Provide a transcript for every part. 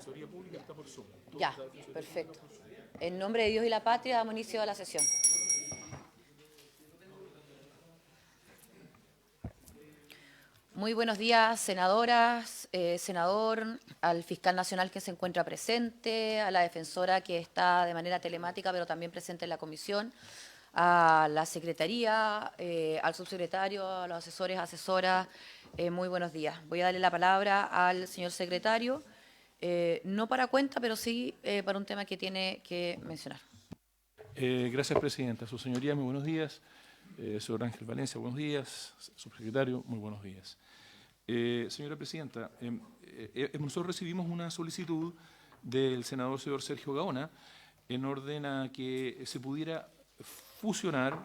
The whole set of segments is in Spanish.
Defensoría Pública está por Zoom. Ya, perfecto. En nombre de Dios y la patria damos inicio a la sesión. Muy buenos días, senadoras, senador, al fiscal nacional que se encuentra presente, a la defensora que está de manera telemática pero también presente en la comisión, a la secretaría, al subsecretario, a los asesores, asesoras. Muy buenos días. Voy a darle la palabra al señor secretario, no para cuenta, pero sí para un tema que tiene que mencionar. Gracias, Presidenta. Su Señoría, muy buenos días. Señor Ángel Valencia, buenos días. Subsecretario, muy buenos días. Señora Presidenta, nosotros recibimos una solicitud del senador señor Sergio Gaona en orden a que se pudiera fusionar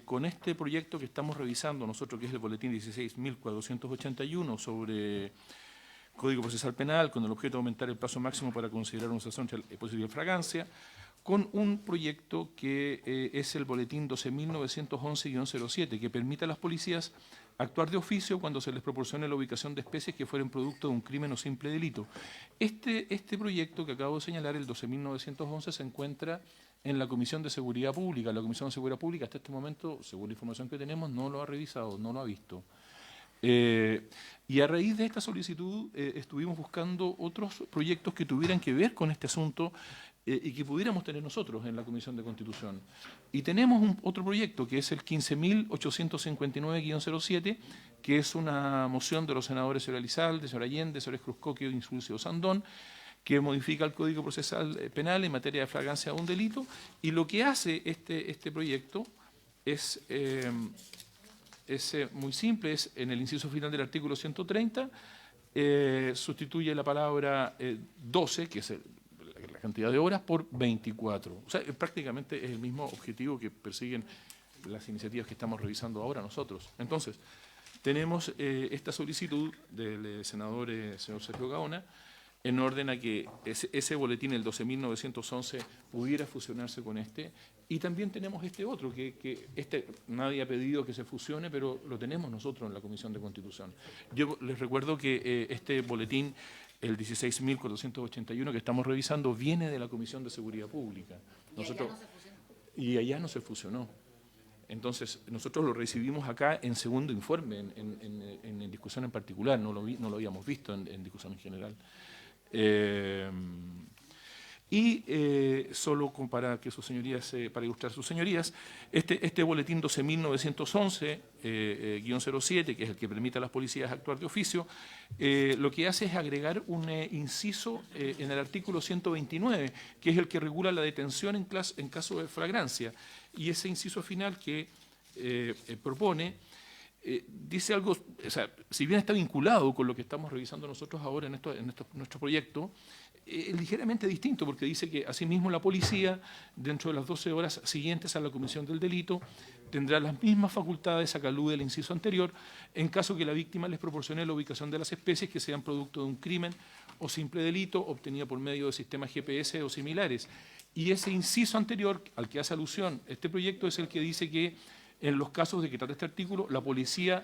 con este proyecto que estamos revisando nosotros, que es el Boletín 16.481 sobre Código Procesal Penal, con el objeto de aumentar el plazo máximo para considerar una sanción posible de fragancia, con un proyecto que es el Boletín 12.911-07, que permite a las policías actuar de oficio cuando se les proporcione la ubicación de especies que fueren producto de un crimen o simple delito. Este proyecto que acabo de señalar, el 12.911, se encuentra en la Comisión de Seguridad Pública. La Comisión de Seguridad Pública hasta este momento, según la información que tenemos, no lo ha revisado, no lo ha visto. Y a raíz de esta solicitud estuvimos buscando otros proyectos que tuvieran que ver con este asunto y que pudiéramos tener nosotros en la Comisión de Constitución. Y tenemos otro proyecto que es el 15.859-07, que es una moción de los senadores señor Elizalde, señor Allende, señor Cruzcoque y Insulcio Sandón, que modifica el Código Procesal Penal en materia de flagrancia de un delito. Y lo que hace este proyecto es muy simple, es en el inciso final del artículo 130, sustituye la palabra 12, que es la cantidad de horas, por 24. O sea, prácticamente es el mismo objetivo que persiguen las iniciativas que estamos revisando ahora nosotros. Entonces, tenemos esta solicitud del senador señor Sergio Gaona, en orden a que ese boletín, el 12.911, pudiera fusionarse con este. Y también tenemos este otro, que nadie ha pedido que se fusione, pero lo tenemos nosotros en la Comisión de Constitución. Yo les recuerdo que este boletín, el 16.481 que estamos revisando, viene de la Comisión de Seguridad Pública. Y allá no se fusionó. Entonces, nosotros lo recibimos acá en segundo informe, en discusión en particular, no lo habíamos visto en discusión en general. Solo para que sus señorías, para ilustrar sus señorías, este boletín 12.911-07, que es el que permite a las policías actuar de oficio, lo que hace es agregar un inciso en el artículo 129, que es el que regula la detención en caso de flagrancia. Y ese inciso final que propone dice algo, o sea, si bien está vinculado con lo que estamos revisando nosotros ahora en nuestro proyecto, ligeramente distinto, porque dice que asimismo la policía, dentro de las 12 horas siguientes a la comisión del delito, tendrá las mismas facultades a caluz del inciso anterior, en caso que la víctima les proporcione la ubicación de las especies que sean producto de un crimen o simple delito obtenida por medio de sistemas GPS o similares. Y ese inciso anterior, al que hace alusión este proyecto, es el que dice que en los casos de que trata este artículo, la policía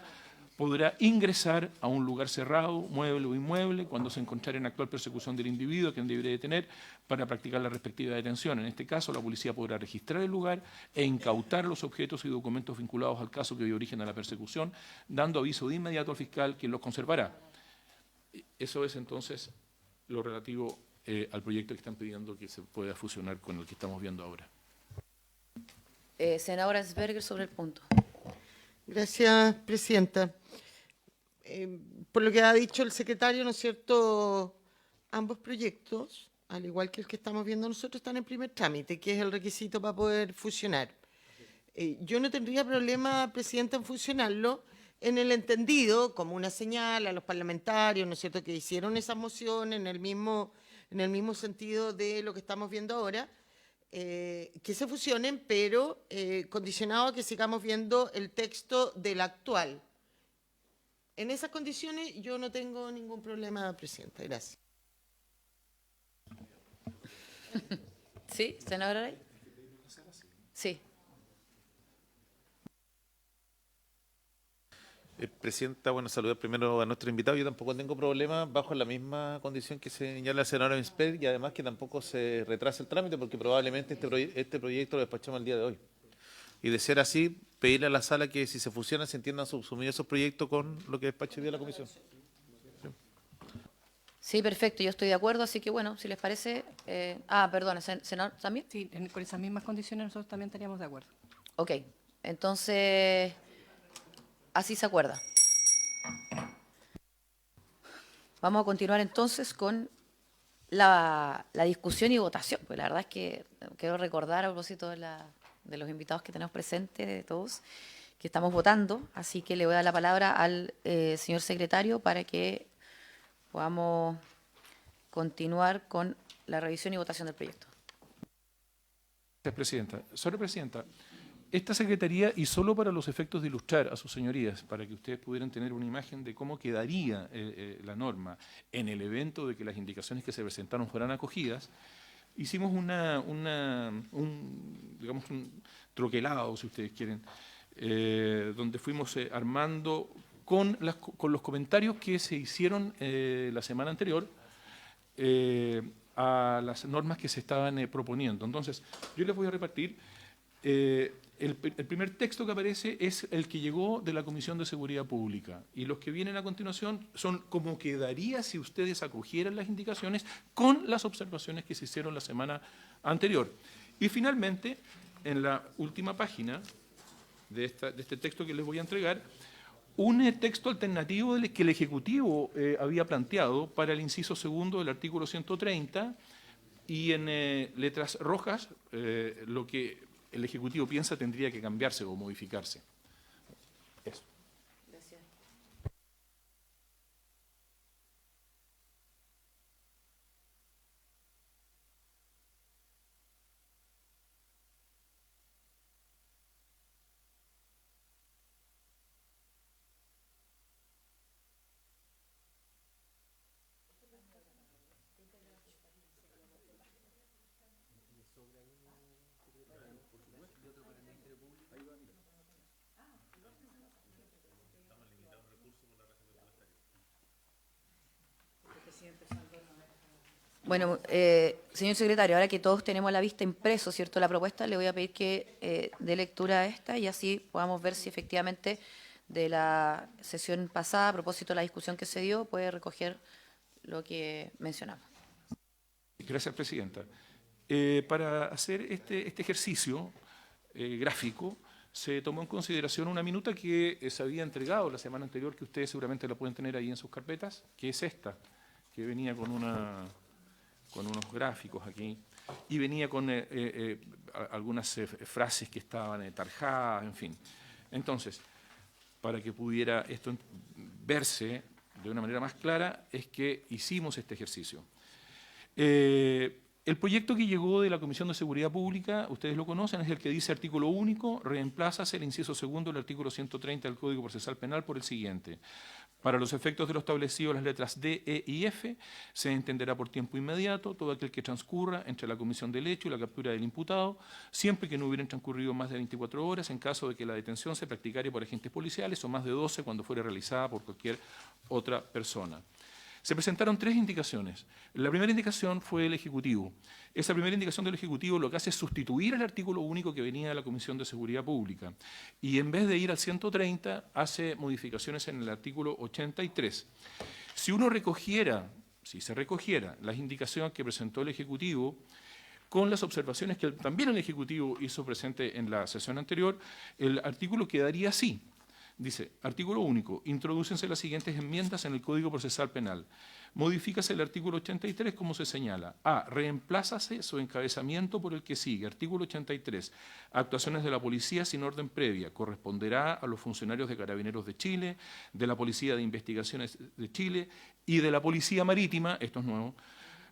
podrá ingresar a un lugar cerrado, mueble o inmueble, cuando se encontrara en actual persecución del individuo a quien debería detener para practicar la respectiva detención. En este caso, la policía podrá registrar el lugar e incautar los objetos y documentos vinculados al caso que dio origen a la persecución, dando aviso de inmediato al fiscal, quien los conservará. Eso es entonces lo relativo al proyecto que están pidiendo que se pueda fusionar con el que estamos viendo ahora. Senadora Sberger, sobre el punto. Gracias, Presidenta. Por lo que ha dicho el secretario, ¿no es cierto?, ambos proyectos, al igual que el que estamos viendo nosotros, están en primer trámite, que es el requisito para poder fusionar. Yo no tendría problema, Presidenta, en fusionarlo, en el entendido, como una señal a los parlamentarios, ¿no es cierto?, que hicieron esa moción en el mismo sentido de lo que estamos viendo ahora, que se fusionen, pero condicionado a que sigamos viendo el texto del actual. En esas condiciones yo no tengo ningún problema, Presidenta. Gracias. ¿Sí, senadora Aray? Sí. Presidenta, bueno, saludar primero a nuestro invitado. Yo tampoco tengo problema bajo la misma condición que señala la senadora Misper y además que tampoco se retrasa el trámite porque probablemente este proyecto lo despachamos el día de hoy. Y de ser así, pedirle a la sala que si se fusionan se entiendan subsumir esos proyectos con lo que despache hoy día la comisión. Sí, perfecto, yo estoy de acuerdo, así que bueno, si les parece... perdón, senador, ¿también? Sí, con esas mismas condiciones nosotros también estaríamos de acuerdo. Ok, entonces, así se acuerda. Vamos a continuar entonces con la discusión y votación. Pues la verdad es que quiero recordar a propósito de los invitados que tenemos presentes, de todos, que estamos votando. Así que le voy a dar la palabra al señor secretario para que podamos continuar con la revisión y votación del proyecto. Gracias, Presidenta. Señora Presidenta, esta Secretaría, y solo para los efectos de ilustrar a sus señorías, para que ustedes pudieran tener una imagen de cómo quedaría la norma en el evento de que las indicaciones que se presentaron fueran acogidas, hicimos digamos, un troquelado, si ustedes quieren, donde fuimos armando con los comentarios que se hicieron la semana anterior a las normas que se estaban proponiendo. Entonces, yo les voy a repartir. El primer texto que aparece es el que llegó de la Comisión de Seguridad Pública y los que vienen a continuación son como quedaría si ustedes acogieran las indicaciones con las observaciones que se hicieron la semana anterior. Y finalmente, en la última página de este texto que les voy a entregar, un texto alternativo que el Ejecutivo había planteado para el inciso segundo del artículo 130 y en letras rojas lo que el Ejecutivo piensa tendría que cambiarse o modificarse. Eso. Gracias. Bueno, señor secretario, ahora que todos tenemos a la vista impreso, ¿cierto?, la propuesta, le voy a pedir que dé lectura a esta y así podamos ver si efectivamente de la sesión pasada, a propósito de la discusión que se dio, puede recoger lo que mencionamos. Gracias, Presidenta. Para hacer este ejercicio gráfico, se tomó en consideración una minuta que se había entregado la semana anterior, que ustedes seguramente la pueden tener ahí en sus carpetas, que es esta, que venía con unos gráficos aquí, y venía con algunas frases que estaban tarjadas, en fin. Entonces, para que pudiera esto verse de una manera más clara, es que hicimos este ejercicio. El proyecto que llegó de la Comisión de Seguridad Pública, ustedes lo conocen, es el que dice artículo único, reemplázase el inciso segundo del artículo 130 del Código Procesal Penal por el siguiente. Para los efectos de lo establecido en las letras D, E y F, se entenderá por tiempo inmediato todo aquel que transcurra entre la comisión del hecho y la captura del imputado, siempre que no hubieran transcurrido más de 24 horas en caso de que la detención se practicara por agentes policiales o más de 12 cuando fuera realizada por cualquier otra persona. Se presentaron 3 indicaciones. La primera indicación fue el Ejecutivo. Esa primera indicación del Ejecutivo lo que hace es sustituir el artículo único que venía de la Comisión de Seguridad Pública. Y en vez de ir al 130, hace modificaciones en el artículo 83. Si uno recogiera, si se recogiera las indicaciones que presentó el Ejecutivo, con las observaciones que también el Ejecutivo hizo presente en la sesión anterior, el artículo quedaría así. Dice, artículo único, introdúcense las siguientes enmiendas en el Código Procesal Penal. Modifícase el artículo 83 como se señala. A. Reemplázase su encabezamiento por el que sigue. Artículo 83. Actuaciones de la policía sin orden previa. Corresponderá a los funcionarios de Carabineros de Chile, de la Policía de Investigaciones de Chile y de la Policía Marítima, esto es nuevo,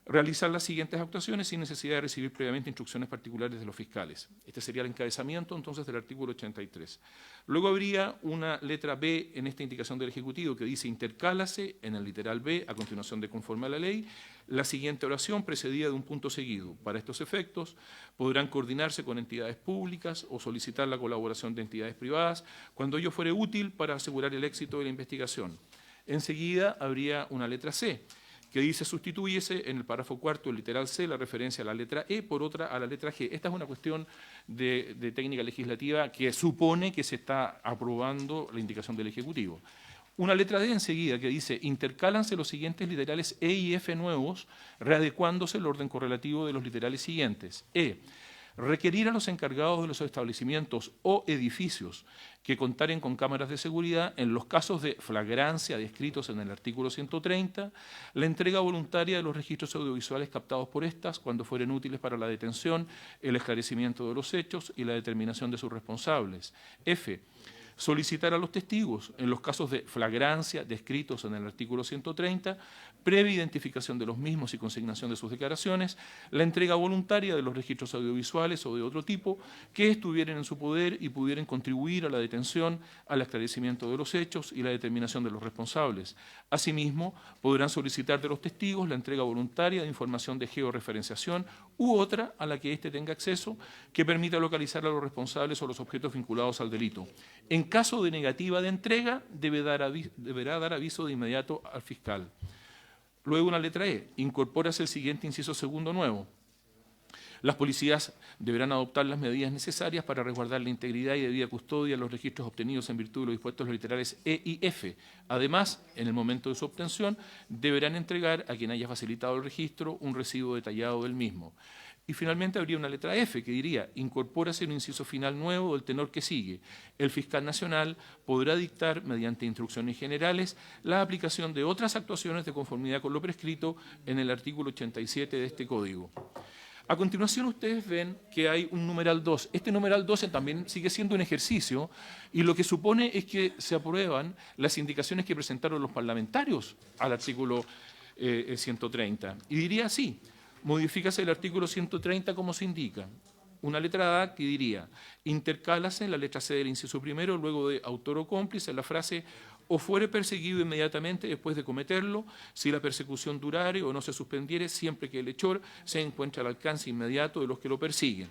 realizar las siguientes actuaciones sin necesidad de recibir previamente instrucciones particulares de los fiscales. Este sería el encabezamiento entonces del artículo 83. Luego habría una letra B en esta indicación del Ejecutivo que dice: intercálase en el literal B, a continuación de conforme a la ley, la siguiente oración precedida de un punto seguido. Para estos efectos podrán coordinarse con entidades públicas o solicitar la colaboración de entidades privadas cuando ello fuere útil para asegurar el éxito de la investigación. Enseguida habría una letra C, que dice: sustitúyese en el párrafo cuarto, el literal C, la referencia a la letra E por otra a la letra G. Esta es una cuestión de técnica legislativa que supone que se está aprobando la indicación del Ejecutivo. Una letra D enseguida que dice: intercálanse los siguientes literales E y F nuevos, readecuándose el orden correlativo de los literales siguientes. E. Requerir a los encargados de los establecimientos o edificios que contaren con cámaras de seguridad, en los casos de flagrancia descritos en el artículo 130, la entrega voluntaria de los registros audiovisuales captados por estas cuando fueren útiles para la detención, el esclarecimiento de los hechos y la determinación de sus responsables. F. Solicitar a los testigos, en los casos de flagrancia descritos en el artículo 130, previa identificación de los mismos y consignación de sus declaraciones, la entrega voluntaria de los registros audiovisuales o de otro tipo que estuvieran en su poder y pudieran contribuir a la detención, al esclarecimiento de los hechos y la determinación de los responsables. Asimismo, podrán solicitar de los testigos la entrega voluntaria de información de georreferenciación u otra a la que éste tenga acceso que permita localizar a los responsables o los objetos vinculados al delito. En caso de negativa de entrega, deberá dar aviso de inmediato al fiscal. Luego una letra E, incorpórase el siguiente inciso segundo nuevo. Las policías deberán adoptar las medidas necesarias para resguardar la integridad y debida custodia de los registros obtenidos en virtud de lo dispuesto en los literales E y F. Además, en el momento de su obtención, deberán entregar a quien haya facilitado el registro un recibo detallado del mismo. Y finalmente habría una letra F que diría: incorpórase un inciso final nuevo del tenor que sigue. El fiscal nacional podrá dictar, mediante instrucciones generales, la aplicación de otras actuaciones de conformidad con lo prescrito en el artículo 87 de este Código. A continuación ustedes ven que hay un numeral 2. Este numeral 12 también sigue siendo un ejercicio y lo que supone es que se aprueban las indicaciones que presentaron los parlamentarios al artículo 130. Y diría así: modifícase el artículo 130 como se indica. Una letra A que diría: intercálase la letra C del inciso primero, luego de autor o cómplice, la frase: o fuere perseguido inmediatamente después de cometerlo, si la persecución durare o no se suspendiere, siempre que el hechor se encuentre al alcance inmediato de los que lo persiguen.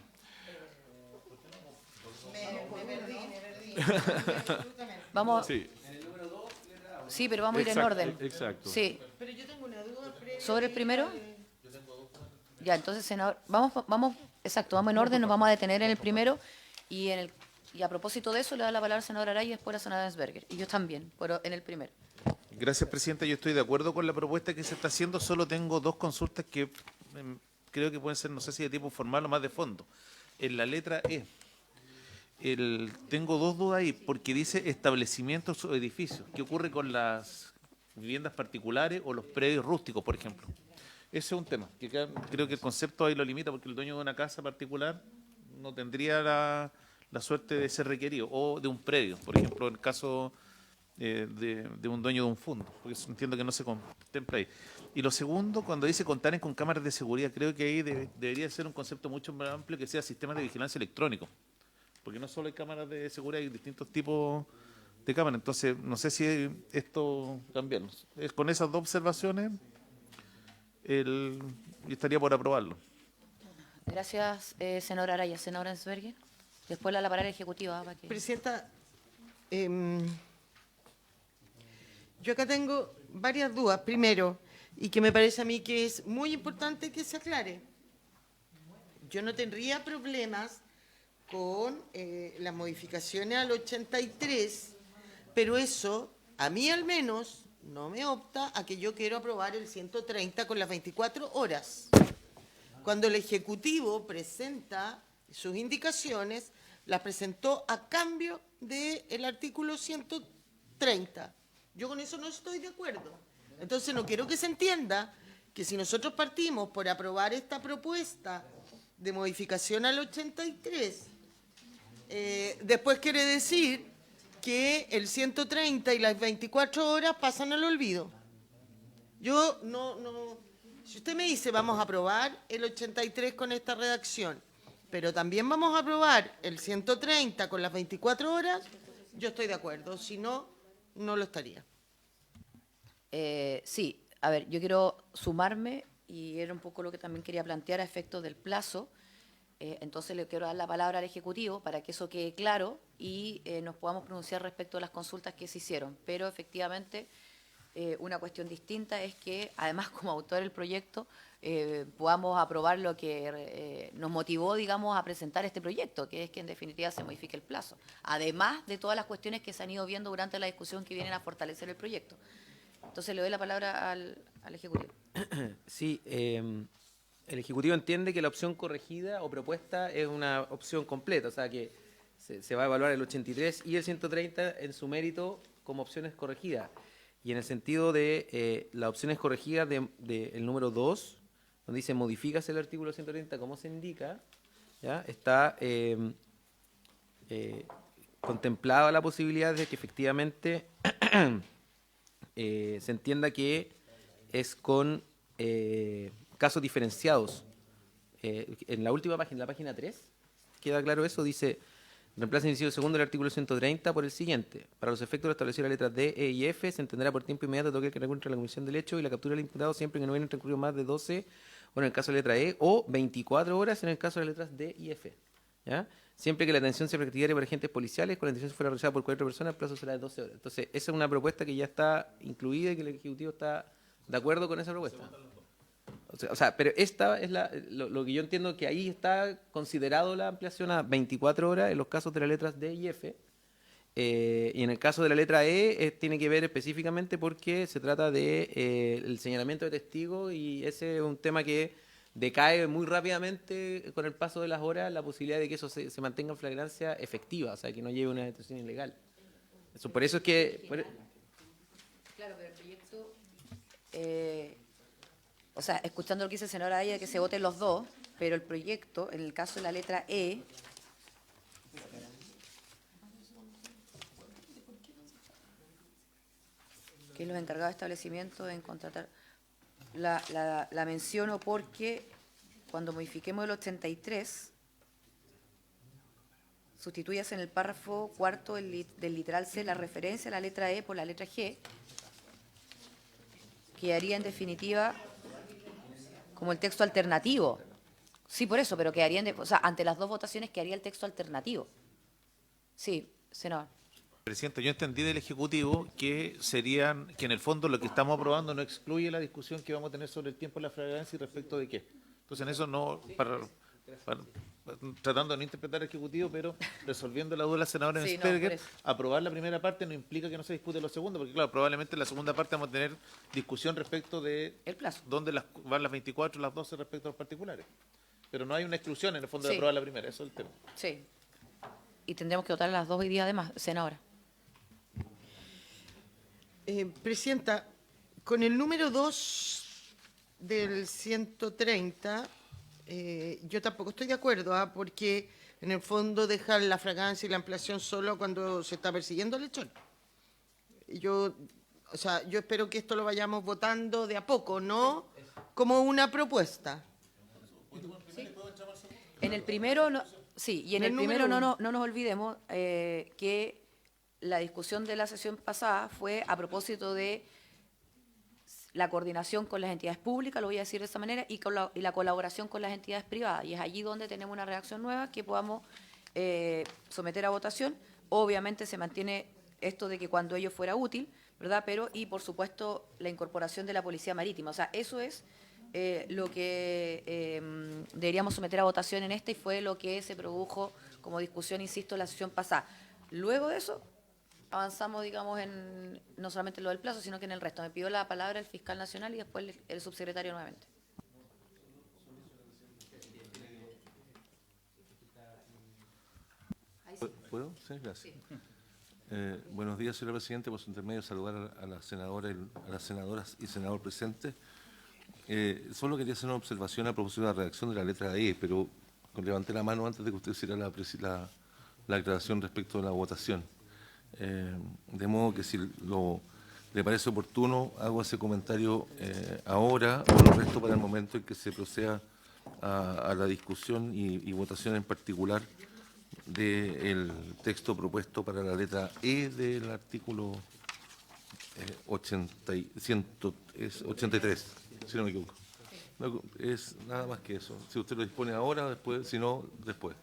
Vamos. Sí. Sí, pero vamos a ir en orden. Exacto. Sí. Pero yo tengo una duda ¿Sobre el primero? Ya, entonces, senador, vamos en orden, nos vamos a detener en el primero y a propósito de eso le da la palabra al senador Araya y después a la senadora Ensberger. Y yo también, pero en el primero. Gracias, Presidenta. Yo estoy de acuerdo con la propuesta que se está haciendo. Solo tengo dos consultas que creo que pueden ser, no sé si de tipo formal o más de fondo. En la letra E, tengo dos dudas ahí, porque dice establecimientos o edificios. ¿Qué ocurre con las viviendas particulares o los predios rústicos, por ejemplo? Ese es un tema, que creo que el concepto ahí lo limita, porque el dueño de una casa particular no tendría la suerte de ser requerido, o de un predio, por ejemplo, en el caso de un dueño de un fondo, porque entiendo que no se contempla ahí. Y lo segundo, cuando dice contar con cámaras de seguridad, creo que ahí debería ser un concepto mucho más amplio, que sea sistemas de vigilancia electrónico, porque no solo hay cámaras de seguridad, hay distintos tipos de cámaras. Entonces, no sé si esto cambiarlo. Con esas dos observaciones, estaría por aprobarlo. Gracias, senadora Araya. Senadora Ensberger. Después la palabra ejecutiva. Para que... Presidenta, yo acá tengo varias dudas. Primero, y que me parece a mí que es muy importante que se aclare. Yo no tendría problemas con las modificaciones al 83, pero eso, a mí al menos, no me opta a que yo quiero aprobar el 130 con las 24 horas. Cuando el Ejecutivo presenta sus indicaciones, las presentó a cambio del artículo 130. Yo con eso no estoy de acuerdo. Entonces no quiero que se entienda que si nosotros partimos por aprobar esta propuesta de modificación al 83, después quiere decir que el 130 y las 24 horas pasan al olvido. Yo no Si usted me dice vamos a aprobar el 83 con esta redacción, pero también vamos a aprobar el 130 con las 24 horas, yo estoy de acuerdo. Si no, no lo estaría. Sí, a ver, yo quiero sumarme, y era un poco lo que también quería plantear a efectos del plazo. Entonces le quiero dar la palabra al Ejecutivo para que eso quede claro y nos podamos pronunciar respecto a las consultas que se hicieron. Pero efectivamente, una cuestión distinta es que, además, como autor del proyecto, podamos aprobar lo que nos motivó, digamos, a presentar este proyecto, que es que en definitiva se modifique el plazo. Además de todas las cuestiones que se han ido viendo durante la discusión que vienen a fortalecer el proyecto. Entonces le doy la palabra al Ejecutivo. Sí, el Ejecutivo entiende que la opción corregida o propuesta es una opción completa, o sea que se va a evaluar el 83 y el 130 en su mérito como opciones corregidas. Y en el sentido de las opciones corregidas del número 2, donde dice modifícase el artículo 130 como se indica, ¿ya? Está contemplada la posibilidad de que efectivamente se entienda que es con casos diferenciados. En la última página, la página 3, queda claro eso, dice, reemplaza el inciso segundo del artículo 130 por el siguiente. Para los efectos de establecer las letras D, E y F, se entenderá por tiempo inmediato todo aquel que encuentre la comisión del hecho y la captura del imputado siempre que no hubieran transcurrido más de 12 horas en el caso de la letra E o 24 horas en el caso de las letras D y F. ¿Ya? Siempre que la detención se practicara por agentes policiales, con la detención fuera realizada por 4 personas, el plazo será de 12 horas. Entonces, esa es una propuesta que ya está incluida y que el Ejecutivo está de acuerdo con esa propuesta. O sea, pero esta es lo que yo entiendo que ahí está considerado la ampliación a 24 horas en los casos de las letras D y F. Y en el caso de la letra E tiene que ver específicamente porque se trata de el señalamiento de testigos y ese es un tema que decae muy rápidamente con el paso de las horas la posibilidad de que eso se mantenga en flagrancia efectiva, o sea, que no lleve una detención ilegal. Por eso es que... Claro, pero el proyecto, o sea, escuchando lo que dice el senador Araya, de que se voten los dos, pero el proyecto, en el caso de la letra E, que es los encargados de establecimiento en contratar, la menciono porque cuando modifiquemos el 83, sustituyas en el párrafo cuarto del literal C la referencia a la letra E por la letra G, quedaría en definitiva como el texto alternativo. Sí, por eso, pero quedaría, o sea, ante las dos votaciones quedaría el texto alternativo. Sí, senador. Presidente, yo entendí del Ejecutivo que que en el fondo lo que estamos aprobando no excluye la discusión que vamos a tener sobre el tiempo de la flagrancia y respecto de qué. Entonces, en eso no, tratando de no interpretar el Ejecutivo, pero resolviendo la duda de la senadora Sí, no, Ensperger, por eso. aprobar la primera parte no implica que no se discute lo segundo, porque claro, probablemente en la segunda parte vamos a tener discusión respecto de El plazo. dónde van las 24, las 12 respecto a los particulares. Pero no hay una exclusión en el fondo de Sí. aprobar la primera, eso es el tema. Sí. Y tendremos que votar a las 2 hoy día además, senadora. Presidenta, con el número 2 del 130, yo tampoco estoy de acuerdo, porque en el fondo dejan la fragancia y la ampliación solo cuando se está persiguiendo al lechón. Yo espero que esto lo vayamos votando de a poco, no como una propuesta. En el primero, sí, y en el primero no nos olvidemos que la discusión de la sesión pasada fue a propósito de la coordinación con las entidades públicas, lo voy a decir de esta manera, y la colaboración con las entidades privadas. Y es allí donde tenemos una redacción nueva que podamos someter a votación. Obviamente se mantiene esto de que cuando ello fuera útil, ¿verdad? Pero, y por supuesto, la incorporación de la Policía Marítima. O sea, eso es lo que deberíamos someter a votación en esta y fue lo que se produjo como discusión, insisto, en la sesión pasada. Luego de eso, avanzamos, digamos, en no solamente lo del plazo, sino que en el resto. Me pidió la palabra el fiscal nacional y después el subsecretario nuevamente. ¿Puedo? Sí, gracias. Buenos días, señora Presidente. Por su intermedio, saludar a la senadora, a las senadoras y senador presentes. Solo quería hacer una observación a propósito de la redacción de la letra E, pero levanté la mano antes de que usted hiciera la aclaración respecto de la votación. De modo que si le parece oportuno, hago ese comentario ahora o lo resto para el momento en que se proceda a la discusión y votación en particular del texto propuesto para la letra E del artículo 83, si no me equivoco. No, es nada más que eso. Si usted lo dispone ahora, después, si no, después.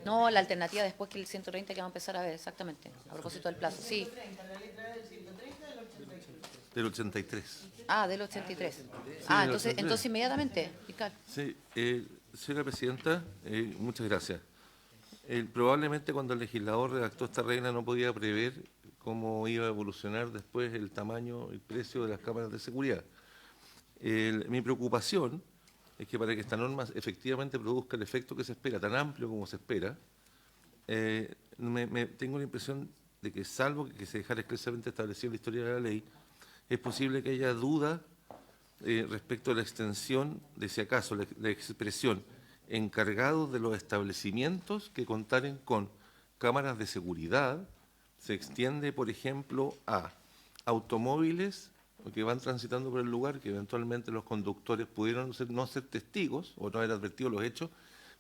No, la alternativa después que el 130 que vamos a empezar a ver, exactamente, a propósito del plazo, sí. Del 83. Ah, del 83. del Entonces, 83. inmediatamente, fiscal. Sí, señora presidenta, muchas gracias. Probablemente cuando el legislador redactó esta regla no podía prever cómo iba a evolucionar después el tamaño, el precio de las cámaras de seguridad. Mi preocupación es que para que esta norma efectivamente produzca el efecto que se espera, tan amplio como se espera, tengo la impresión de que, salvo que se dejara expresamente establecido en la historia de la ley, es posible que haya duda respecto a la extensión de, si acaso, la expresión encargados de los establecimientos que contaren con cámaras de seguridad, se extiende, por ejemplo, a automóviles que van transitando por el lugar, que eventualmente los conductores pudieron no ser testigos o no haber advertido los hechos,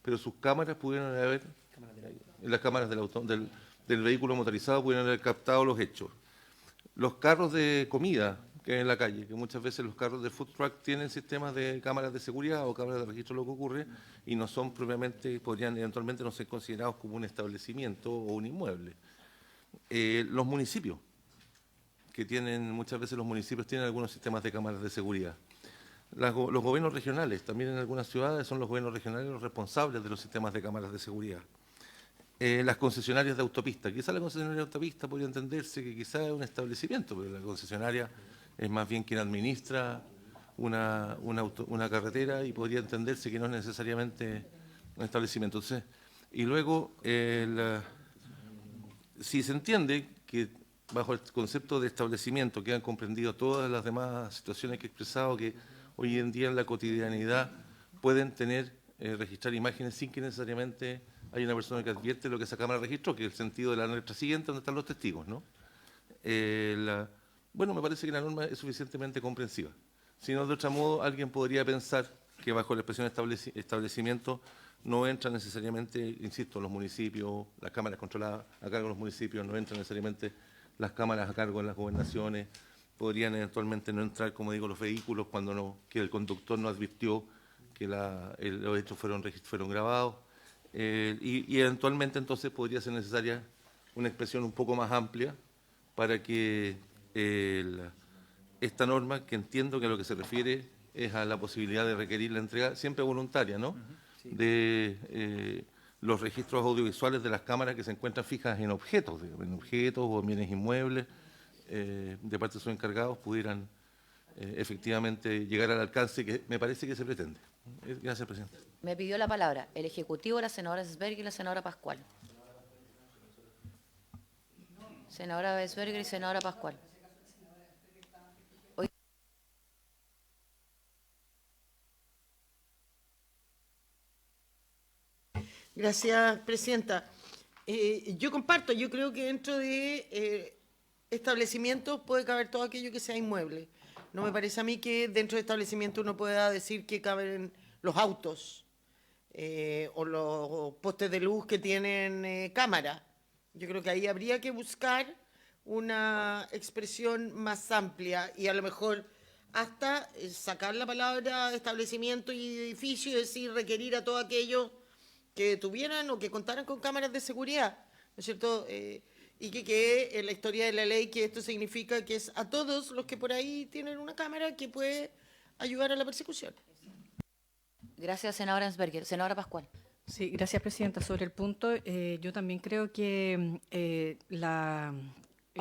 pero sus cámaras pudieron haber, las cámaras del vehículo motorizado pudieron haber captado los hechos. Los carros de comida que hay en la calle, que muchas veces los carros de food truck tienen sistemas de cámaras de seguridad o cámaras de registro de lo que ocurre y no son propiamente, podrían eventualmente no ser considerados como un establecimiento o un inmueble. Los municipios, que tienen, muchas veces los municipios tienen algunos sistemas de cámaras de seguridad. Los gobiernos regionales, también en algunas ciudades son los gobiernos regionales los responsables de los sistemas de cámaras de seguridad. Las concesionarias de autopista, quizá la concesionaria de autopista podría entenderse que quizá es un establecimiento, pero la concesionaria es más bien quien administra una carretera y podría entenderse que no es necesariamente un establecimiento. Entonces, y luego, si se entiende que bajo el concepto de establecimiento quedan comprendidas todas las demás situaciones que he expresado, que hoy en día en la cotidianidad pueden registrar imágenes sin que necesariamente haya una persona que advierte lo que esa cámara registró, que es el sentido de la letra siguiente donde están los testigos, ¿no? Bueno, me parece que la norma es suficientemente comprensiva. Si no, de otro modo, alguien podría pensar que bajo la expresión establecimiento no entran necesariamente, insisto, los municipios, las cámaras controladas a cargo de los municipios, no entran necesariamente las cámaras a cargo de las gobernaciones, podrían eventualmente no entrar, como digo, los vehículos cuando que el conductor no advirtió que los hechos fueron grabados, y eventualmente entonces podría ser necesaria una expresión un poco más amplia para que esta norma, que entiendo que a lo que se refiere es a la posibilidad de requerir la entrega, siempre voluntaria, ¿no?, sí, de los registros audiovisuales de las cámaras que se encuentran fijas en objetos o en bienes inmuebles, de parte de sus encargados, pudieran efectivamente llegar al alcance que me parece que se pretende. Gracias, presidente. Me pidió la palabra el Ejecutivo, la senadora Sberg y la senadora Pascual. Senadora Sberg y senadora Pascual. Gracias, presidenta. Yo comparto, yo creo que dentro de establecimientos puede caber todo aquello que sea inmueble. No me parece a mí que dentro de establecimientos uno pueda decir que caben los autos o los postes de luz que tienen cámara. Yo creo que ahí habría que buscar una expresión más amplia y a lo mejor hasta sacar la palabra establecimiento y edificio y decir requerir a todo aquello que tuvieran o que contaran con cámaras de seguridad, ¿no es cierto? Y que en la historia de la ley que esto significa que es a todos los que por ahí tienen una cámara que puede ayudar a la persecución. Gracias, senadora Sberger. Senadora Pascual. Sí, gracias, presidenta. Sobre el punto, yo también creo que el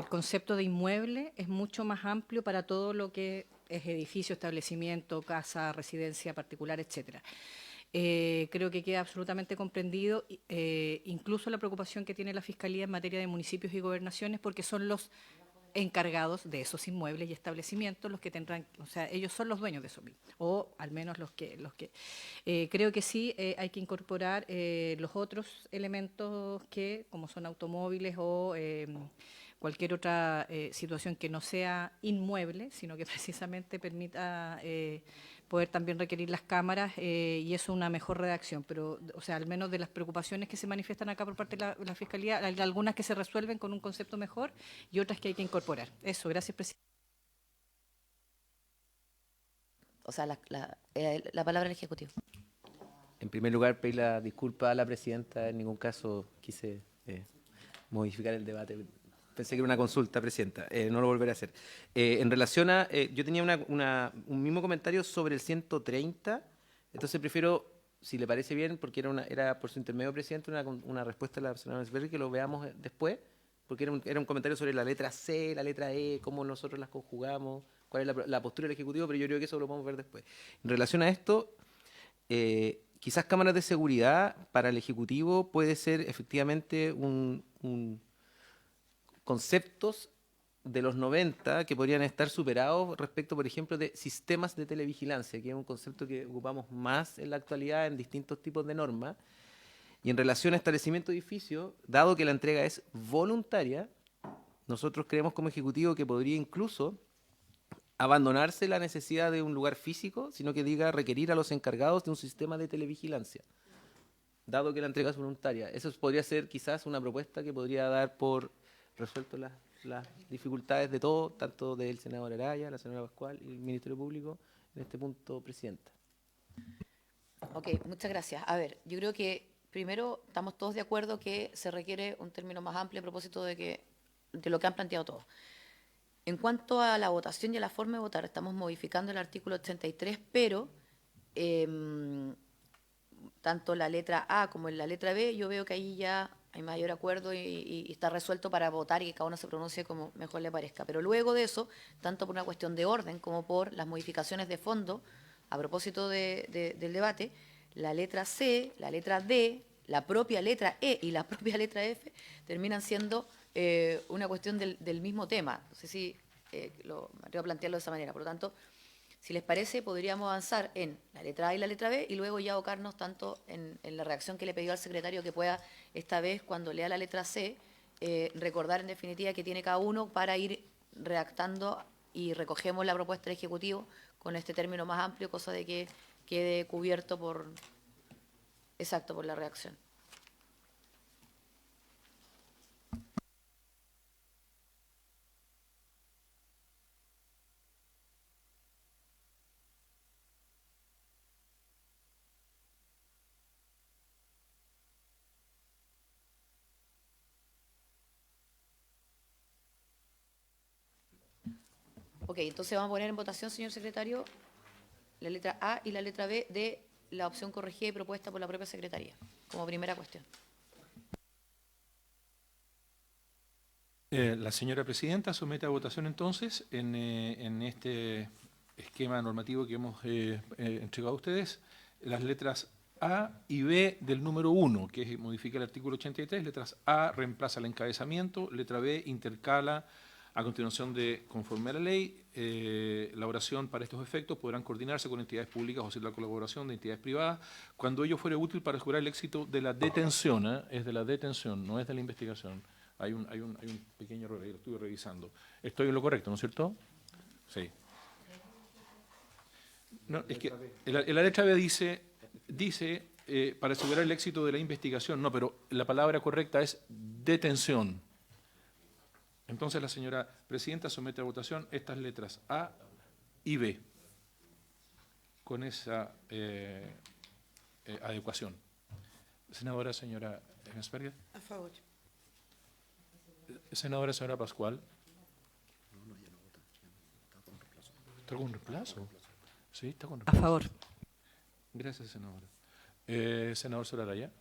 concepto de inmueble es mucho más amplio para todo lo que es edificio, establecimiento, casa, residencia particular, etcétera. Creo que queda absolutamente comprendido, incluso la preocupación que tiene la Fiscalía en materia de municipios y gobernaciones, porque son los encargados de esos inmuebles y establecimientos los que tendrán, o sea, ellos son los dueños de eso mismo, o al menos los que creo que sí hay que incorporar los otros elementos que, como son automóviles o cualquier otra situación que no sea inmueble, sino que precisamente permita poder también requerir las cámaras y eso una mejor redacción. Pero, o sea, al menos de las preocupaciones que se manifiestan acá por parte de la Fiscalía, hay algunas que se resuelven con un concepto mejor y otras que hay que incorporar. Eso, gracias, presidente. O sea, la palabra del Ejecutivo. En primer lugar, pedir la disculpa a la presidenta. En ningún caso quise modificar el debate. Pensé que era una consulta, presidenta. No lo volveré a hacer. En relación a... yo tenía un mismo comentario sobre el 130. Entonces prefiero, si le parece bien, porque era por su intermedio, presidente, una respuesta de la senadora Sberry, que lo veamos después, porque era un comentario sobre la letra C, la letra E, cómo nosotros las conjugamos, cuál es la postura del Ejecutivo, pero yo creo que eso lo podemos ver después. En relación a esto... quizás cámaras de seguridad para el Ejecutivo puede ser efectivamente conceptos de los 90 que podrían estar superados respecto, por ejemplo, de sistemas de televigilancia, que es un concepto que ocupamos más en la actualidad en distintos tipos de normas. Y en relación a establecimiento de edificios, dado que la entrega es voluntaria, nosotros creemos como Ejecutivo que podría incluso abandonarse la necesidad de un lugar físico, sino que diga requerir a los encargados de un sistema de televigilancia, dado que la entrega es voluntaria. Eso podría ser quizás una propuesta que podría dar por resuelto las dificultades de todo, tanto del senador Araya, la senadora Pascual y el Ministerio Público, en este punto, presidenta. Ok, muchas gracias. A ver, yo creo que primero estamos todos de acuerdo que se requiere un término más amplio a propósito de lo que han planteado todos. En cuanto a la votación y a la forma de votar, estamos modificando el artículo 83, pero tanto la letra A como en la letra B, yo veo que ahí ya hay mayor acuerdo y está resuelto para votar y que cada uno se pronuncie como mejor le parezca. Pero luego de eso, tanto por una cuestión de orden como por las modificaciones de fondo, a propósito del debate, la letra C, la letra D, la propia letra E y la propia letra F terminan siendo una cuestión del mismo tema. No sé si me atrevo a plantearlo de esa manera. Por lo tanto, si les parece, podríamos avanzar en la letra A y la letra B y luego ya abocarnos tanto en la reacción que le pidió al secretario que pueda, esta vez, cuando lea la letra C, recordar en definitiva que tiene cada uno para ir redactando y recogemos la propuesta del Ejecutivo con este término más amplio, cosa de que quede cubierto por la reacción. Ok, entonces vamos a poner en votación, señor secretario, la letra A y la letra B de la opción corregida y propuesta por la propia Secretaría, como primera cuestión. La señora presidenta somete a votación entonces en este esquema normativo que hemos entregado a ustedes las letras A y B del número 1, que modifica el artículo 83. Letras A reemplaza el encabezamiento, letra B intercala a continuación de conforme a la ley. La oración para estos efectos podrán coordinarse con entidades públicas o sin la colaboración de entidades privadas cuando ello fuere útil para asegurar el éxito de la detención. Es de la detención, no es de la investigación. Hay un pequeño error, ahí lo estuve revisando. Estoy en lo correcto, ¿no es cierto? Sí. No, es que en la letra B dice para asegurar el éxito de la investigación. No, pero la palabra correcta es detención. Entonces la señora presidenta somete a votación estas letras A y B con esa adecuación. Senadora, señora Ensperger. A favor. Senadora, señora Pascual. ¿Está con reemplazo? Sí, está con A reemplazo. favor. Gracias, senadora. Senador Solaraya.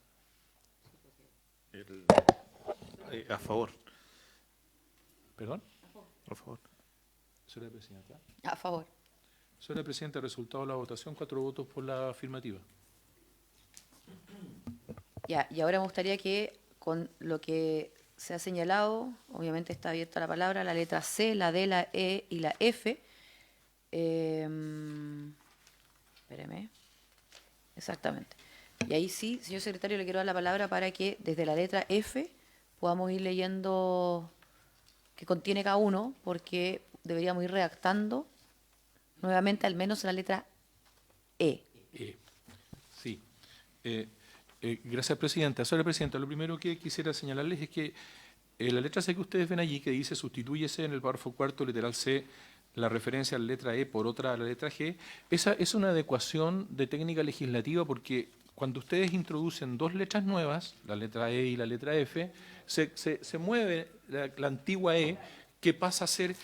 A favor. ¿Perdón? A favor. Señora presidenta. A favor. Señora presidenta, resultado de la votación, 4 votos por la afirmativa. Ya, y ahora me gustaría que con lo que se ha señalado, obviamente está abierta la palabra, la letra C, la D, la E y la F. Espéreme. Exactamente. Y ahí sí, señor secretario, le quiero dar la palabra para que desde la letra F podamos ir leyendo qué contiene cada uno, porque deberíamos ir redactando nuevamente al menos la letra E. Sí. Gracias, Presidenta. Señora Presidenta, lo primero que quisiera señalarles es que la letra C que ustedes ven allí, que dice sustitúyese en el párrafo cuarto, literal C, la referencia a la letra E por otra a la letra G, esa es una adecuación de técnica legislativa porque cuando ustedes introducen dos letras nuevas, la letra E y la letra F, se mueve la antigua E que pasa a ser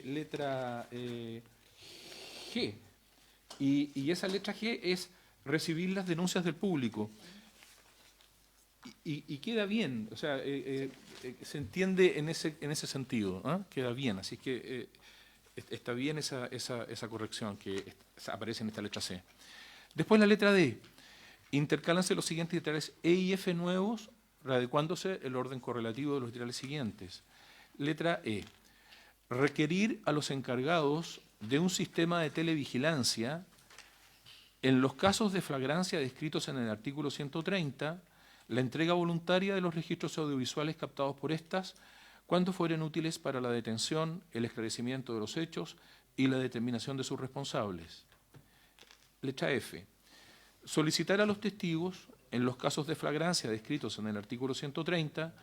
letra G. Y esa letra G es recibir las denuncias del público. Y queda bien, o sea, se entiende en ese sentido, ¿ah? Queda bien, así que está bien esa corrección que aparece en esta letra C. Después la letra D, intercálanse los siguientes literales E y F nuevos, readecuándose el orden correlativo de los literales siguientes. Letra E, requerir a los encargados de un sistema de televigilancia en los casos de flagrancia descritos en el artículo 130, la entrega voluntaria de los registros audiovisuales captados por estas cuando fueren útiles para la detención, el esclarecimiento de los hechos y la determinación de sus responsables. Letra F. Solicitar a los testigos, en los casos de flagrancia descritos en el artículo 130,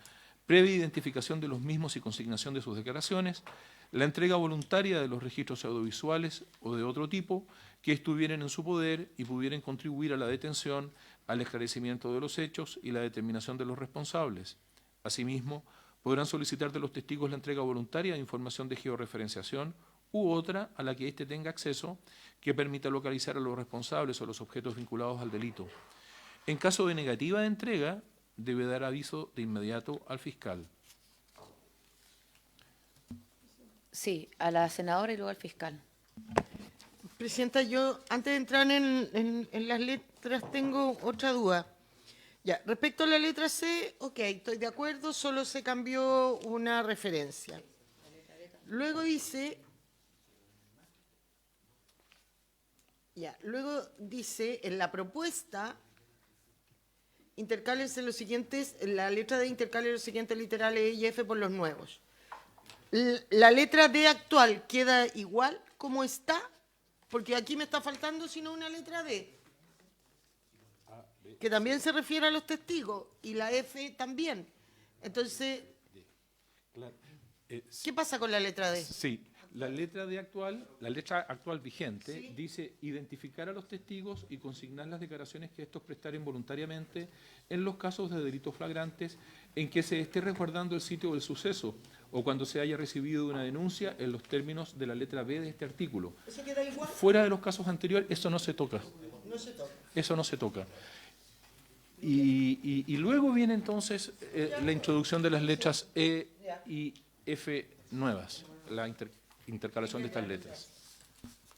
previa identificación de los mismos y consignación de sus declaraciones, la entrega voluntaria de los registros audiovisuales o de otro tipo que estuvieran en su poder y pudieran contribuir a la detención, al esclarecimiento de los hechos y la determinación de los responsables. Asimismo, podrán solicitar de los testigos la entrega voluntaria de información de georreferenciación u otra a la que éste tenga acceso que permita localizar a los responsables o los objetos vinculados al delito. En caso de negativa de entrega, debe dar aviso de inmediato al fiscal. Sí, a la senadora y luego al fiscal. Presidenta, yo antes de entrar en las letras tengo otra duda. Ya, respecto a la letra C, ok, estoy de acuerdo, solo se cambió una referencia. Luego dice, en la propuesta, intercálense los siguientes, la letra D intercale los siguientes literales E y F por los nuevos. La letra D actual queda igual como está, porque aquí me está faltando sino una letra D, que también se refiere a los testigos, y la F también. Entonces, ¿qué pasa con la letra D? Sí, la letra actual vigente, ¿sí?, dice identificar a los testigos y consignar las declaraciones que estos prestaren voluntariamente en los casos de delitos flagrantes en que se esté resguardando el sitio del suceso o cuando se haya recibido una denuncia en los términos de la letra B de este artículo. ¿Eso queda igual? Fuera de los casos anteriores, eso no se toca. No se toca. Eso no se toca. Y luego viene entonces la introducción de las letras E y F nuevas, la intercalación de estas letras.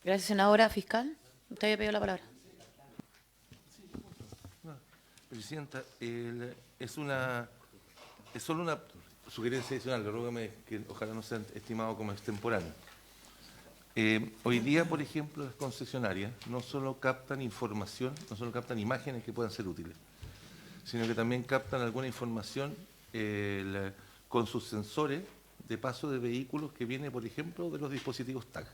Gracias, senadora. Fiscal, usted había pedido la palabra. Presidenta, es solo una sugerencia adicional, le ruego que ojalá no sea estimado como extemporáneo. Hoy día, por ejemplo, las concesionarias no solo captan información, no solo captan imágenes que puedan ser útiles, sino que también captan alguna información con sus sensores de paso de vehículos que viene, por ejemplo, de los dispositivos TAG,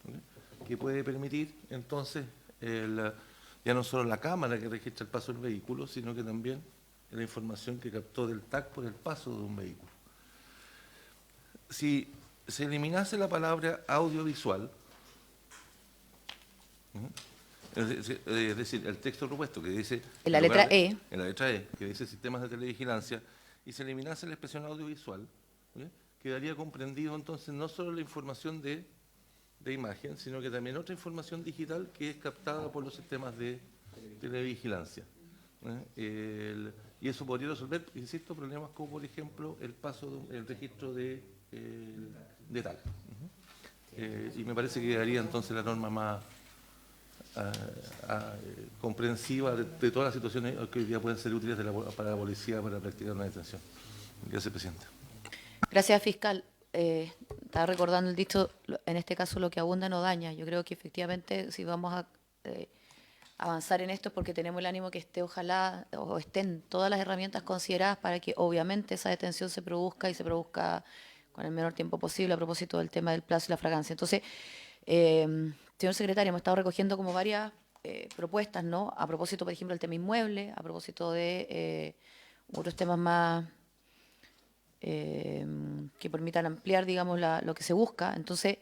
¿vale?, que puede permitir entonces ya no solo la cámara que registra el paso del vehículo, sino que también la información que captó del TAG por el paso de un vehículo. Si se eliminase la palabra audiovisual, es decir, el texto propuesto que dice... En la letra E. En la letra E, que dice sistemas de televigilancia, y se eliminase la expresión audiovisual, ¿vale?, quedaría comprendido entonces no solo la información de imagen, sino que también otra información digital que es captada por los sistemas de televigilancia. Y eso podría resolver, insisto, problemas como, por ejemplo, el registro de tal. Y me parece que quedaría entonces la norma comprensiva de todas las situaciones que hoy día pueden ser útiles para la policía para practicar una detención. Gracias, presidente. Gracias, fiscal. Estaba recordando el dicho, en este caso lo que abunda no daña. Yo creo que efectivamente si vamos a avanzar en esto es porque tenemos el ánimo que esté, ojalá, o estén todas las herramientas consideradas para que obviamente esa detención se produzca y se produzca con el menor tiempo posible a propósito del tema del plazo y la fragancia. Entonces, señor secretario, hemos estado recogiendo como varias propuestas, ¿no? A propósito, por ejemplo, del tema inmueble, a propósito de otros temas más que permitan ampliar, digamos, lo que se busca. Entonces,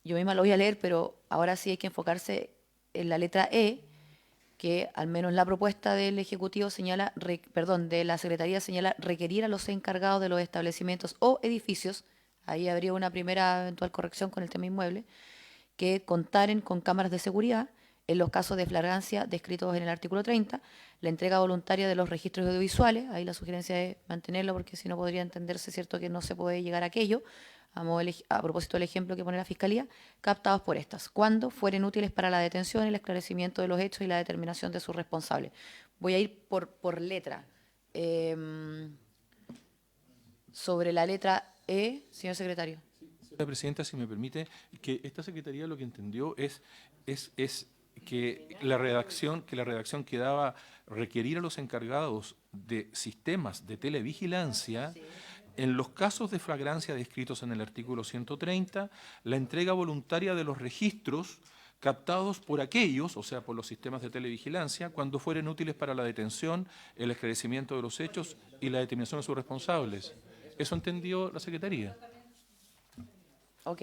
yo misma lo voy a leer, pero ahora sí hay que enfocarse en la letra E, que al menos la propuesta del Ejecutivo señala, de la Secretaría señala requerir a los encargados de los establecimientos o edificios, ahí habría una primera eventual corrección con el tema inmueble, que contaren con cámaras de seguridad en los casos de flagrancia descritos en el artículo 30, la entrega voluntaria de los registros audiovisuales, ahí la sugerencia es mantenerlo porque si no podría entenderse, cierto, que no se puede llegar a aquello, a propósito del ejemplo que pone la Fiscalía, captados por estas, cuando fueren útiles para la detención, el esclarecimiento de los hechos y la determinación de sus responsables. Voy a ir por letra. Sobre la letra E, señor secretario. Señora presidenta, si me permite, que esta secretaría lo que entendió es que la redacción quedaba requerir a los encargados de sistemas de televigilancia, en los casos de flagrancia descritos en el artículo 130, la entrega voluntaria de los registros captados por aquellos, o sea, por los sistemas de televigilancia, cuando fueren útiles para la detención, el esclarecimiento de los hechos y la determinación de sus responsables. ¿Eso entendió la secretaría? Ok.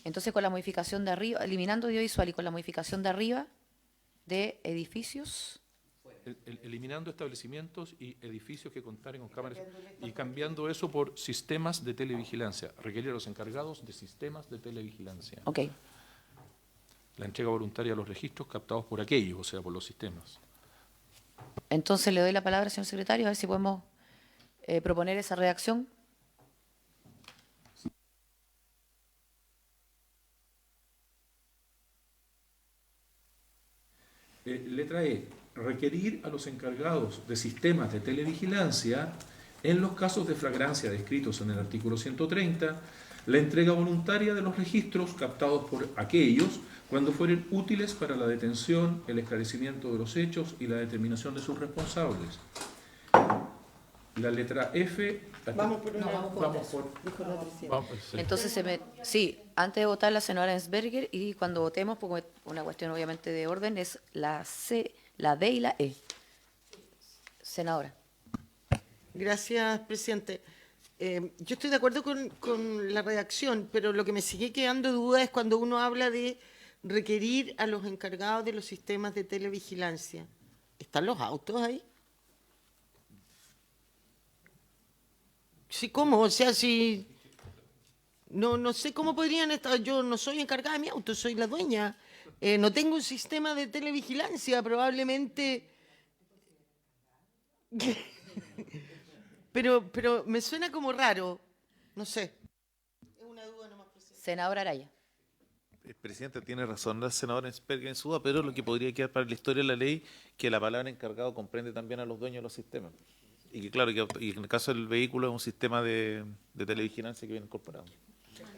Entonces, con la modificación de arriba, eliminando audiovisual y con la modificación de arriba de edificios. Eliminando establecimientos y edificios que contaren con cámaras y cambiando eso por sistemas de televigilancia. Requerir a los encargados de sistemas de televigilancia. Ok. La entrega voluntaria de los registros captados por aquellos, o sea, por los sistemas. Entonces, le doy la palabra, señor secretario, a ver si podemos proponer esa redacción. Letra E. Requerir a los encargados de sistemas de televigilancia, en los casos de flagrancia descritos en el artículo 130, la entrega voluntaria de los registros captados por aquellos cuando fueren útiles para la detención, el esclarecimiento de los hechos y la determinación de sus responsables. La letra F... Vamos por una. Dijo la presidenta. Vamos, sí. Entonces, sí, antes de votar la señora Ensberger y cuando votemos, porque una cuestión obviamente de orden, es la C, la D y la E. Senadora. Gracias, presidente. Yo estoy de acuerdo con la redacción, pero lo que me sigue quedando duda es cuando uno habla de requerir a los encargados de los sistemas de televigilancia. ¿Están los autos ahí? Sí, ¿cómo? O sea, si... No sé cómo podrían estar... Yo no soy encargada de mi auto, soy la dueña. No tengo un sistema de televigilancia, probablemente... pero me suena como raro. No sé. Es una duda nomás, presidente. Senadora Araya. Presidente, tiene razón la senadora Ensperger en su duda, pero lo que podría quedar para la historia de la ley que la palabra encargado comprende también a los dueños de los sistemas. Y que claro, y en el caso del vehículo es un sistema de televigilancia que viene incorporado.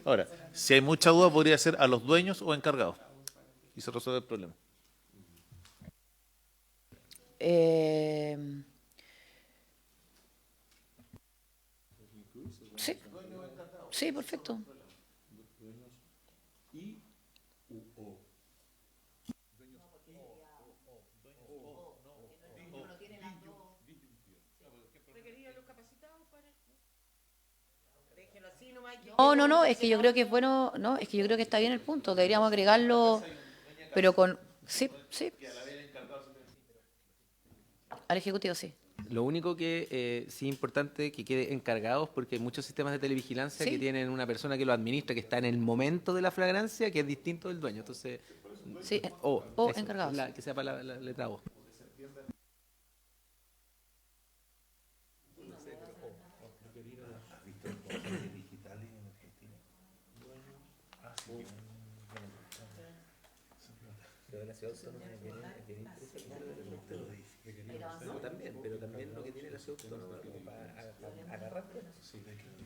Ahora, si hay mucha duda, podría ser a los dueños o encargados. Y se resuelve el problema. Sí. Sí, perfecto. No, es que yo creo que es bueno, no, es que yo creo que está bien el punto, deberíamos agregarlo, pero con, sí, al Ejecutivo, sí. Lo único que sí es importante que quede encargados, porque hay muchos sistemas de televigilancia Sí. que tienen una persona que lo administra, que está en el momento de la flagrancia, que es distinto del dueño. Entonces, Sí, o eso, encargados. que sea para la letra O.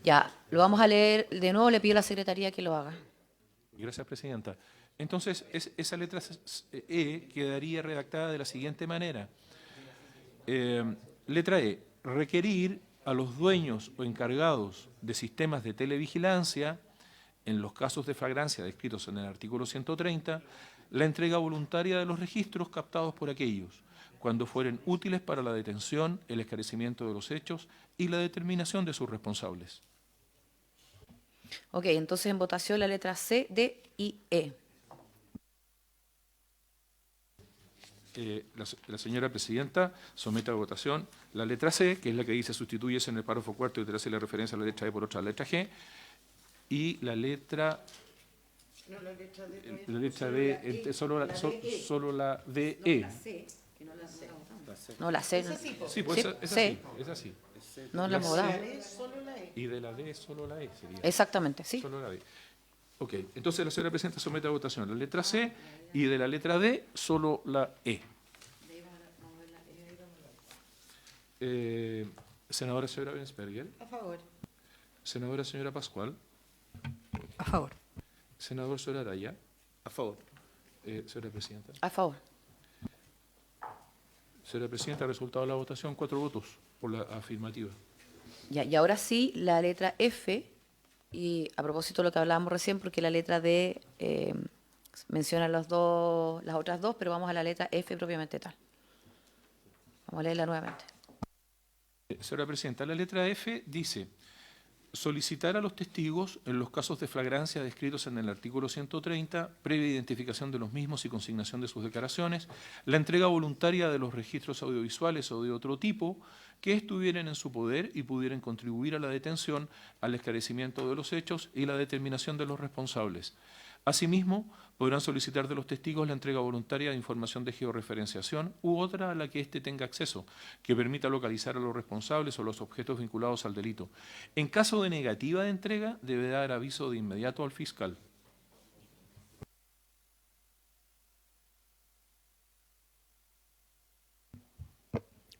Ya, lo vamos a leer de nuevo, le pido a la secretaría que lo haga. Gracias, presidenta. Entonces, esa letra E quedaría redactada de la siguiente manera. Letra E, requerir a los dueños o encargados de sistemas de televigilancia, en los casos de flagrancia descritos en el artículo 130, la entrega voluntaria de los registros captados por aquellos, cuando fueren útiles para la detención, el esclarecimiento de los hechos y la determinación de sus responsables. Ok, entonces en votación la letra C, D y E. La señora presidenta somete a votación la letra C, que es la que dice sustituyes en el párrafo cuarto y te hace la referencia a la letra E por otra letra G, y la letra... No, la letra D. La letra D, solo la DE. No, la C. Sí, pues Sí, es C. así, es así. No la hemos dado. Y de la D solo la E sería. Exactamente, sí. Solo la D. Ok, entonces la señora presidenta somete a votación la letra C y de la letra D solo la E. Senadora señora Bensberger. A favor. Senadora señora Pascual. A favor. Senador señora Araya. A favor. Señora presidenta. A favor. Señora presidenta, resultado de la votación, 4 votos por la afirmativa. Ya, y ahora sí, la letra F, y a propósito de lo que hablábamos recién, porque la letra D menciona las otras dos, pero vamos a la letra F propiamente tal. Vamos a leerla nuevamente. Señora presidenta, la letra F dice: solicitar a los testigos, en los casos de flagrancia descritos en el artículo 130, previa identificación de los mismos y consignación de sus declaraciones, la entrega voluntaria de los registros audiovisuales o de otro tipo que estuvieran en su poder y pudieran contribuir a la detención, al esclarecimiento de los hechos y la determinación de los responsables. Asimismo, podrán solicitar de los testigos la entrega voluntaria de información de georreferenciación u otra a la que éste tenga acceso, que permita localizar a los responsables o los objetos vinculados al delito. En caso de negativa de entrega, debe dar aviso de inmediato al fiscal.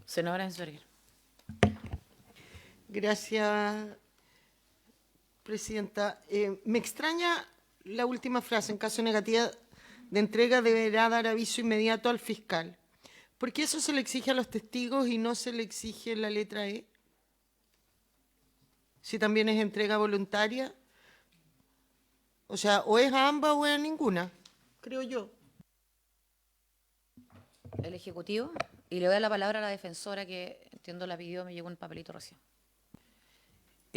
Senadora Ensberger. Gracias, presidenta. Me extraña la última frase, en caso negativa de entrega deberá dar aviso inmediato al fiscal. ¿Por qué eso se le exige a los testigos y no se le exige en la letra E? Si también es entrega voluntaria. O sea, o es a ambas o es a ninguna, creo yo. El Ejecutivo, y le doy la palabra a la defensora que entiendo la pidió, me llegó un papelito recién.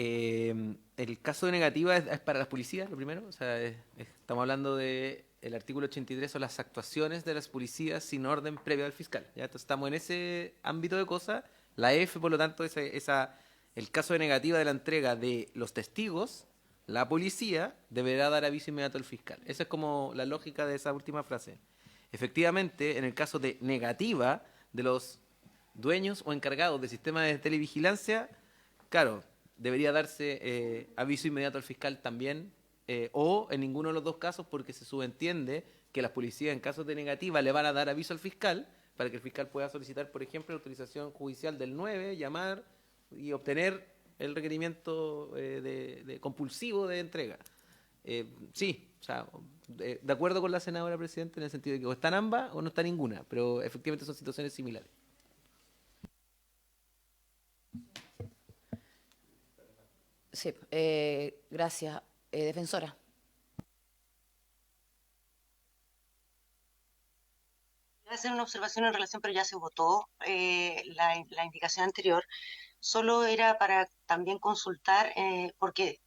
El caso de negativa es para las policías, lo primero. O sea, estamos hablando del artículo 83 o las actuaciones de las policías sin orden previo al fiscal. ¿Ya? Entonces estamos en ese ámbito de cosas. La F, por lo tanto, el caso de negativa de la entrega de los testigos, la policía deberá dar aviso inmediato al fiscal. Esa es como la lógica de esa última frase. Efectivamente, en el caso de negativa de los dueños o encargados de sistemas de televigilancia, claro, debería darse aviso inmediato al fiscal también, o en ninguno de los dos casos, porque se subentiende que las policías en casos de negativa le van a dar aviso al fiscal para que el fiscal pueda solicitar, por ejemplo, la autorización judicial del 9, llamar y obtener el requerimiento de compulsivo de entrega. Sí, o sea, de acuerdo con la senadora presidenta en el sentido de que o están ambas o no está ninguna, pero efectivamente son situaciones similares. Sí, gracias. Defensora. Voy a hacer una observación en relación, pero ya se votó la indicación anterior. Solo era para también consultar, porque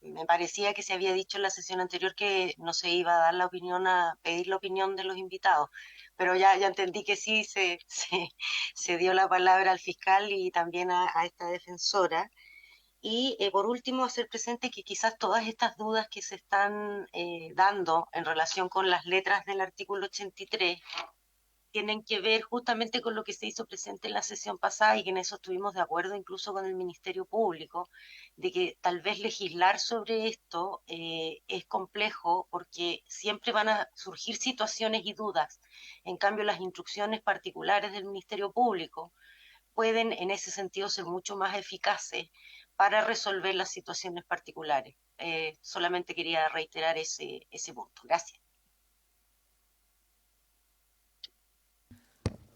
me parecía que se había dicho en la sesión anterior que no se iba a dar la opinión, a pedir la opinión de los invitados, pero ya entendí que sí se dio la palabra al fiscal y también a esta defensora. Y por último, hacer presente que quizás todas estas dudas que se están dando en relación con las letras del artículo 83 tienen que ver justamente con lo que se hizo presente en la sesión pasada y que en eso estuvimos de acuerdo incluso con el Ministerio Público, de que tal vez legislar sobre esto es complejo porque siempre van a surgir situaciones y dudas. En cambio, las instrucciones particulares del Ministerio Público pueden en ese sentido ser mucho más eficaces para resolver las situaciones particulares. Solamente quería reiterar ese punto. Gracias.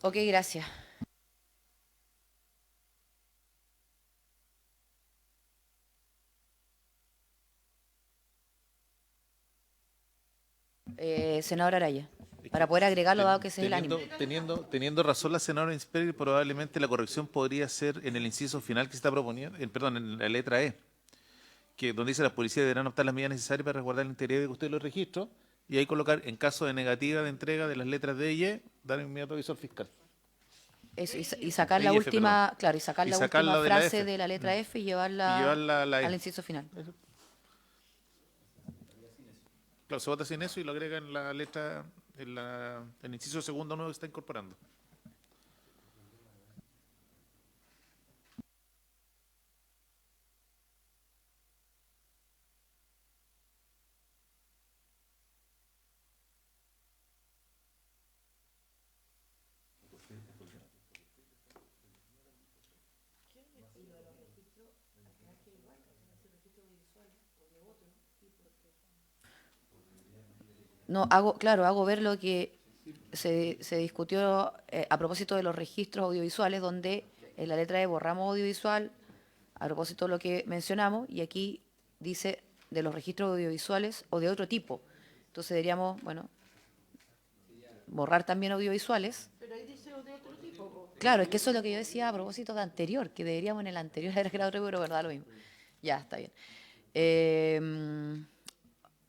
Ok, gracias. Senadora Araya, para poder agregarlo, dado que ese es el ánimo. Teniendo razón la senadora Insperi, probablemente la corrección podría ser en el inciso final que se está proponiendo, perdón, en la letra E, que donde dice las policías deberán optar las medidas necesarias para resguardar el integridad de usted de los registros, y ahí colocar, en caso de negativa de entrega de las letras D y E, dar inmediato aviso al fiscal. Eso, y sacar De la F, última, perdón. claro, y sacar Y la sacarla última de la frase F. de la letra F y llevarla, Y llevarla a la E. al inciso final. Claro, se vota sin eso y lo agrega en la letra, en el inciso segundo nuevo que está incorporando. No, hago ver lo que se discutió a propósito de los registros audiovisuales, donde en la letra E borramos audiovisual, a propósito de lo que mencionamos, y aquí dice de los registros audiovisuales o de otro tipo. Entonces deberíamos, bueno, borrar también audiovisuales. Pero ahí dice de otro tipo. Claro, es que eso es lo que yo decía a propósito de anterior, que deberíamos en el anterior haber creado otro, pero verdad lo mismo. Ya, está bien.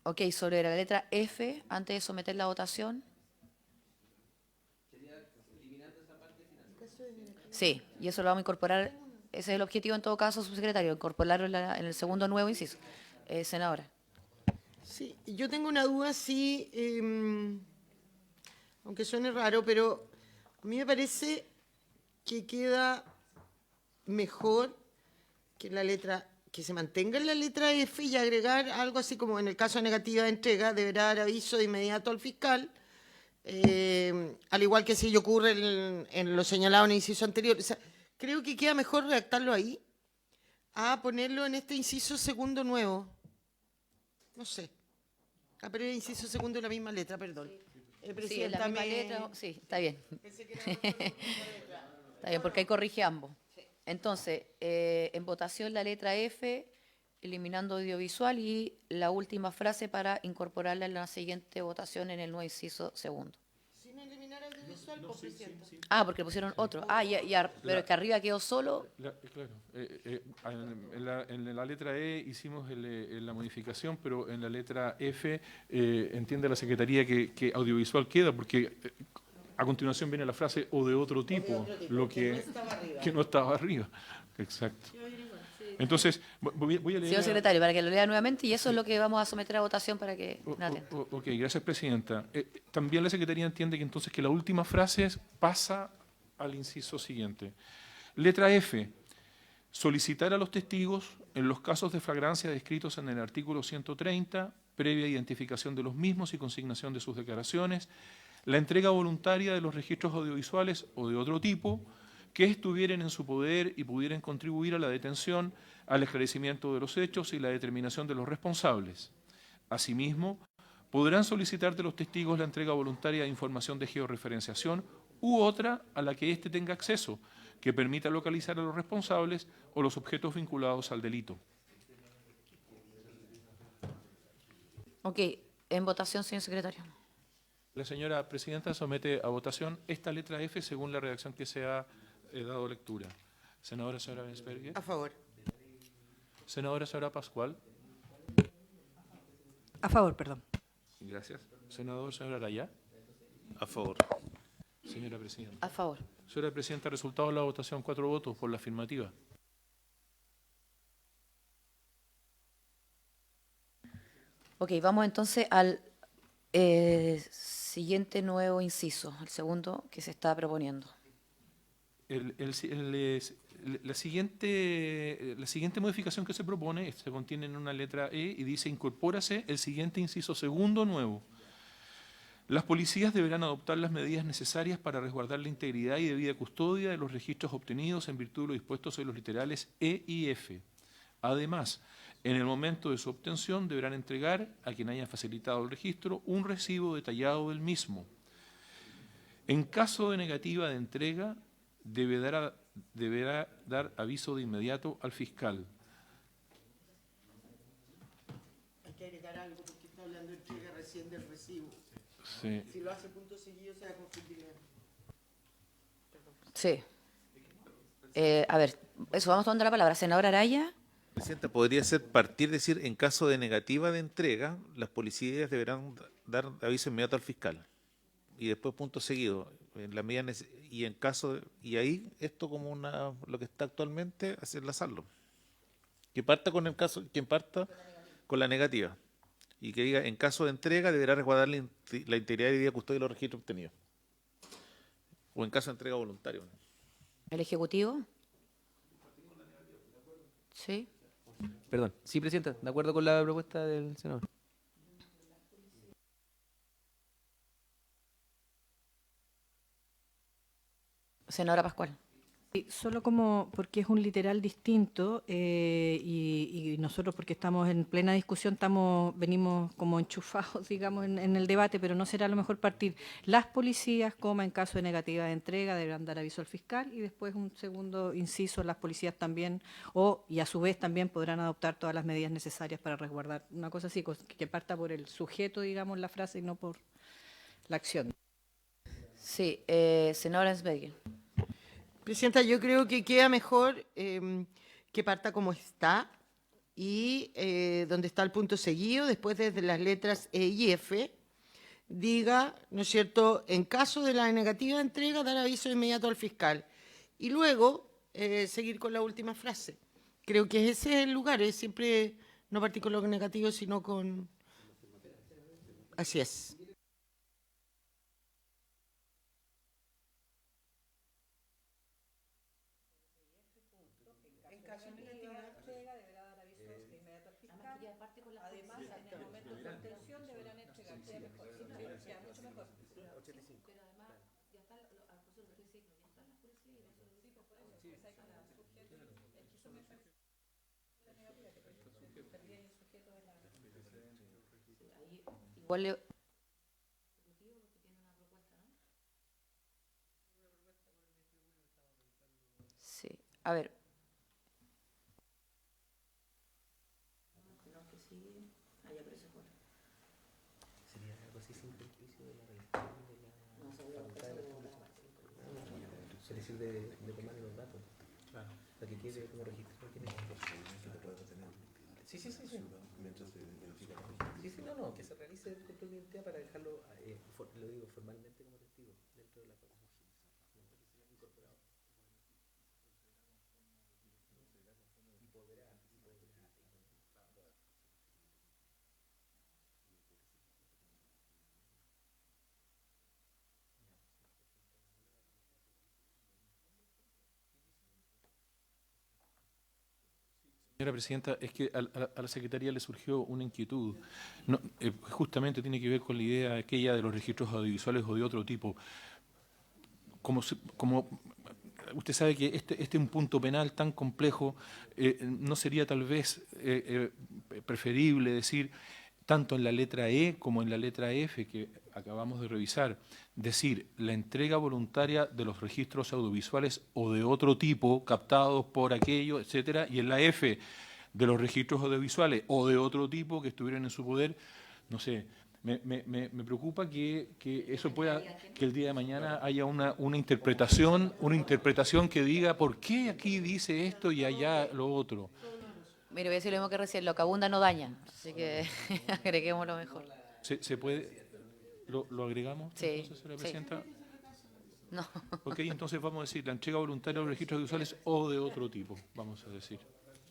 Ok, sobre la letra F, antes de someter la votación. Sí, y eso lo vamos a incorporar, ese es el objetivo en todo caso, subsecretario, incorporarlo en el segundo nuevo inciso. Senadora. Sí, yo tengo una duda, sí, aunque suene raro, pero a mí me parece que queda mejor que la letra, que se mantenga en la letra F y agregar algo así como en el caso de negativa de entrega, deberá dar aviso de inmediato al fiscal, al igual que si ocurre en lo señalado en el inciso anterior. O sea, creo que queda mejor redactarlo ahí a ponerlo en este inciso segundo nuevo. No sé. Ah, pero el inciso segundo es la misma letra, perdón. Sí, es la misma letra, sí, está bien. Está bien, porque ahí corrige ambos. Entonces, en votación la letra F, eliminando audiovisual, y la última frase para incorporarla en la siguiente votación en el nuevo inciso segundo. Sin eliminar audiovisual, por presidenta. Ah, porque pusieron otro. Ah, pero es que arriba quedó solo. Claro, en la letra E hicimos la modificación, pero en la letra F entiende la Secretaría que audiovisual queda, porque a continuación viene la frase o de otro tipo, lo que no estaba arriba. Exacto. Entonces, voy a leer... Señor secretario, para que lo lea nuevamente, y eso es lo que vamos a someter a votación para que... Ok, gracias, Presidenta. También la Secretaría entiende que entonces que la última frase pasa al inciso siguiente. Letra F. Solicitar a los testigos, en los casos de flagrancia descritos en el artículo 130, previa identificación de los mismos y consignación de sus declaraciones, la entrega voluntaria de los registros audiovisuales o de otro tipo que estuvieran en su poder y pudieran contribuir a la detención, al esclarecimiento de los hechos y la determinación de los responsables. Asimismo, podrán solicitar de los testigos la entrega voluntaria de información de georreferenciación u otra a la que éste tenga acceso, que permita localizar a los responsables o los objetos vinculados al delito. Ok, en votación, señor secretario. La señora Presidenta somete a votación esta letra F según la redacción que se ha dado lectura. Senadora Bensberger. A favor. Senadora Pascual. A favor, perdón. Gracias. Señora Araya. A favor. Señora Presidenta. A favor. Señora Presidenta, resultado de la votación, 4 votos por la afirmativa. Ok, vamos entonces al siguiente nuevo inciso, el segundo que se está proponiendo. La siguiente modificación que se propone se contiene en una letra E y dice: incorpórase el siguiente inciso segundo nuevo. Las policías deberán adoptar las medidas necesarias para resguardar la integridad y debida custodia de los registros obtenidos en virtud de lo dispuesto sobre los literales E y F. Además, en el momento de su obtención deberán entregar a quien haya facilitado el registro un recibo detallado del mismo. En caso de negativa de entrega, deberá dar aviso de inmediato al fiscal. Hay que agregar algo porque está hablando de entrega recién del recibo. Sí. Si lo hace punto seguido se va a confundir. Sí. A ver, eso, vamos tomando la palabra. Senadora Araya. Presidenta, podría ser partir, decir, en caso de negativa de entrega, las policías deberán dar aviso inmediato al fiscal. Y después punto seguido. En la medida y en caso y ahí esto como lo que está actualmente, enlazarlo. Que parta con el caso, quien parta con la negativa. Y que diga, en caso de entrega deberá resguardar la integridad y debida custodia de los registros obtenidos. O en caso de entrega voluntaria. ¿El Ejecutivo? Sí. Perdón. Sí, Presidenta, de acuerdo con la propuesta del senador. Senadora Pascual. Sí, solo porque es un literal distinto y nosotros porque estamos en plena discusión venimos como enchufados, digamos, en el debate, pero no será a lo mejor partir las policías, como en caso de negativa de entrega deberán dar aviso al fiscal y después un segundo inciso, las policías también y a su vez también podrán adoptar todas las medidas necesarias para resguardar. Una cosa así, que parta por el sujeto, digamos, la frase y no por la acción. Sí, senadora Ensberger. Presidenta, yo creo que queda mejor que parta como está y donde está el punto seguido, después desde las letras E y F, diga, ¿no es cierto?, en caso de la negativa de entrega, dar aviso inmediato al fiscal. Y luego seguir con la última frase. Creo que ese es el lugar, es siempre no partir con lo negativo, sino con... Así es. Igual sí, a ver. Es decir, de tomar los datos. Claro. Para que quede como registro. Sí. Sí, no, que se realice el control de identidad para dejarlo, lo digo formalmente como testigo dentro de la cosa. Señora Presidenta, es que a la Secretaría le surgió una inquietud. No, justamente tiene que ver con la idea aquella de los registros audiovisuales o de otro tipo. Como usted sabe que este es un punto penal tan complejo, ¿no sería tal vez preferible decir, tanto en la letra E como en la letra F que acabamos de revisar, decir la entrega voluntaria de los registros audiovisuales o de otro tipo captados por aquello, etcétera, y en la F de los registros audiovisuales o de otro tipo que estuvieran en su poder? No sé, me preocupa que eso pueda, que el día de mañana haya una interpretación que diga por qué aquí dice esto y allá lo otro. Mire, voy a decir lo mismo que recién, lo que abunda no daña, así que agreguemos lo mejor. ¿Se puede? ¿Lo agregamos? Sí, Entonces, señora Presidenta. No. Ok, entonces vamos a decir la entrega voluntaria de los registros audiovisuales o de otro tipo, vamos a decir.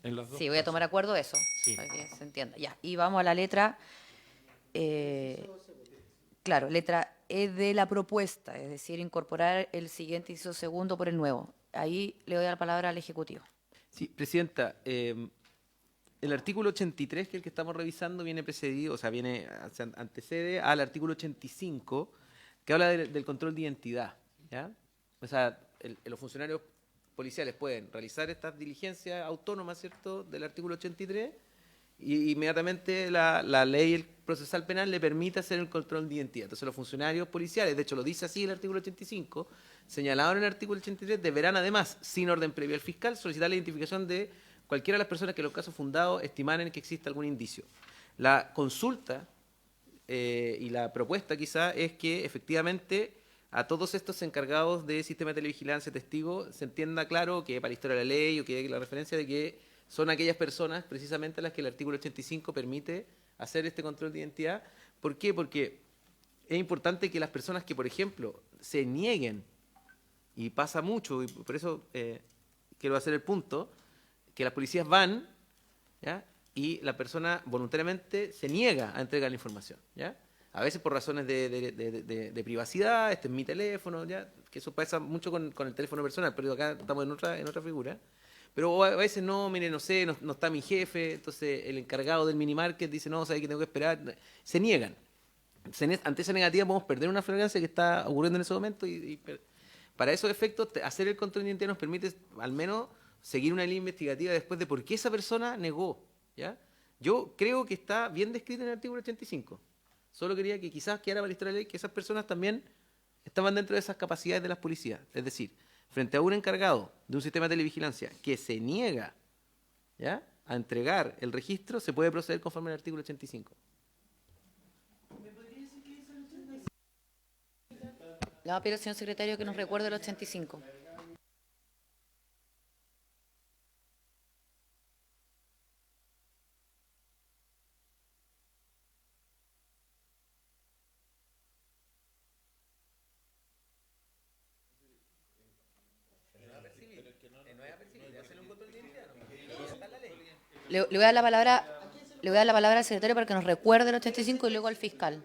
En las dos. Sí, voy a tomar acuerdo de eso, Sí. para que se entienda. Ya, y vamos a la letra Claro, letra E de la propuesta, es decir, incorporar el siguiente inciso segundo por el nuevo. Ahí le doy la palabra al Ejecutivo. Sí, Presidenta, el artículo 83, que es el que estamos revisando, viene precedido, o sea, se antecede al artículo 85, que habla del control de identidad, ¿ya? O sea, los funcionarios policiales pueden realizar estas diligencias autónomas, ¿cierto?, del artículo 83, y inmediatamente la ley el procesal penal le permite hacer el control de identidad. Entonces los funcionarios policiales, de hecho lo dice así el artículo 85, señalado en el artículo 83, deberán además, sin orden previo al fiscal, solicitar la identificación de cualquiera de las personas que en los casos fundados estimaren que exista algún indicio. La consulta y la propuesta quizá es que efectivamente a todos estos encargados de sistema de televigilancia, testigos, se entienda claro que para la historia de la ley o que la referencia de que son aquellas personas precisamente a las que el artículo 85 permite hacer este control de identidad. ¿Por qué? Porque es importante que las personas que, por ejemplo, se nieguen, y pasa mucho, y por eso quiero hacer el punto, que las policías van, ¿ya?, y la persona voluntariamente se niega a entregar la información, ¿ya? A veces por razones de privacidad, este es mi teléfono, ¿ya?, que eso pasa mucho con el teléfono personal, pero acá estamos en otra figura. Pero a veces no, mire, no sé, no está mi jefe, entonces el encargado del minimarket dice, no, sabe que tengo que esperar, se niegan. Ante esa negativa podemos perder una flagrancia que está ocurriendo en ese momento y para esos efectos hacer el control de identidad nos permite al menos seguir una línea investigativa después de por qué esa persona negó, ¿ya? Yo creo que está bien descrito en el artículo 85. Solo quería que quizás quedara para la historia de la ley que esas personas también estaban dentro de esas capacidades de las policías. Es decir, frente a un encargado de un sistema de televigilancia que se niega, ¿ya?, a entregar el registro, se puede proceder conforme al artículo 85. Le voy a pedir al señor secretario que nos recuerde el 85. Le voy a dar la palabra al secretario para que nos recuerde el 85 y luego al fiscal.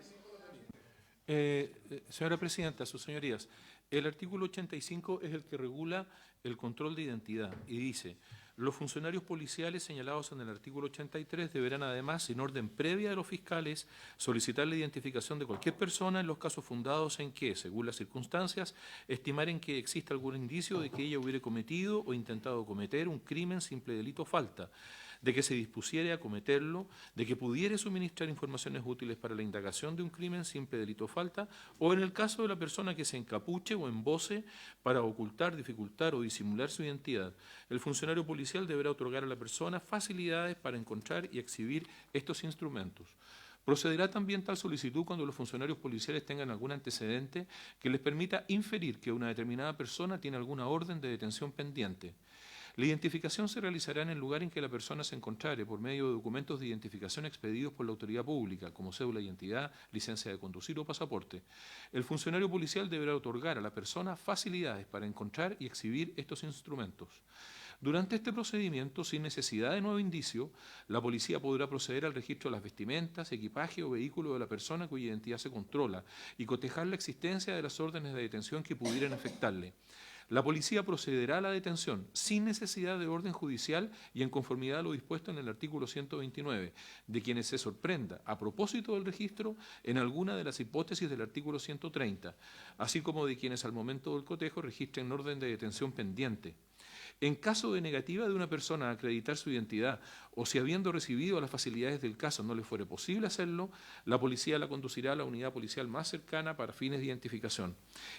Señora Presidenta, sus señorías, el artículo 85 es el que regula el control de identidad y dice: los funcionarios policiales señalados en el artículo 83 deberán además, sin orden previa de los fiscales, solicitar la identificación de cualquier persona en los casos fundados en que, según las circunstancias, estimaren que exista algún indicio de que ella hubiere cometido o intentado cometer un crimen, simple delito o falta, de que se dispusiere a cometerlo, de que pudiere suministrar informaciones útiles para la indagación de un crimen, simple delito o falta, o en el caso de la persona que se encapuche o embose para ocultar, dificultar o disimular su identidad. El funcionario policial deberá otorgar a la persona facilidades para encontrar y exhibir estos instrumentos. Procederá también tal solicitud cuando los funcionarios policiales tengan algún antecedente que les permita inferir que una determinada persona tiene alguna orden de detención pendiente. La identificación se realizará en el lugar en que la persona se encontrare por medio de documentos de identificación expedidos por la autoridad pública, como cédula de identidad, licencia de conducir o pasaporte. El funcionario policial deberá otorgar a la persona facilidades para encontrar y exhibir estos instrumentos. Durante este procedimiento, sin necesidad de nuevo indicio, la policía podrá proceder al registro de las vestimentas, equipaje o vehículo de la persona cuya identidad se controla y cotejar la existencia de las órdenes de detención que pudieran afectarle. La policía procederá a la detención sin necesidad de orden judicial y en conformidad a lo dispuesto en el artículo 129, de quienes se sorprenda, a propósito del registro, en alguna de las hipótesis del artículo 130, así como de quienes al momento del cotejo registren orden de detención pendiente. En caso de negativa de una persona a acreditar su identidad o si habiendo recibido las facilidades del caso no le fuere posible hacerlo, la policía la conducirá a la unidad policial más cercana para fines de identificación.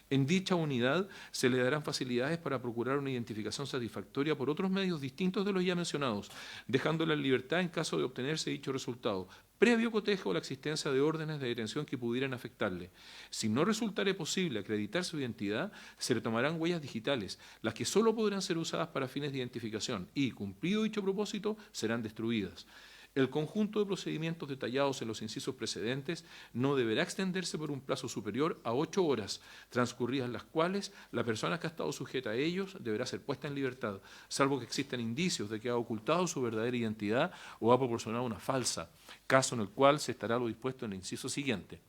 En dicha unidad se le darán facilidades para procurar una identificación satisfactoria por otros medios distintos de los ya mencionados, dejándola en libertad en caso de obtenerse dicho resultado, previo cotejo a la existencia de órdenes de detención que pudieran afectarle. Si no resultare posible acreditar su identidad, se le tomarán huellas digitales, las que solo podrán ser usadas para fines de identificación y, cumplido dicho propósito, serán destruidas. El conjunto de procedimientos detallados en los incisos precedentes no deberá extenderse por un plazo superior a 8 horas, transcurridas las cuales la persona que ha estado sujeta a ellos deberá ser puesta en libertad, salvo que existan indicios de que ha ocultado su verdadera identidad o ha proporcionado una falsa, caso en el cual se estará lo dispuesto en el inciso siguiente.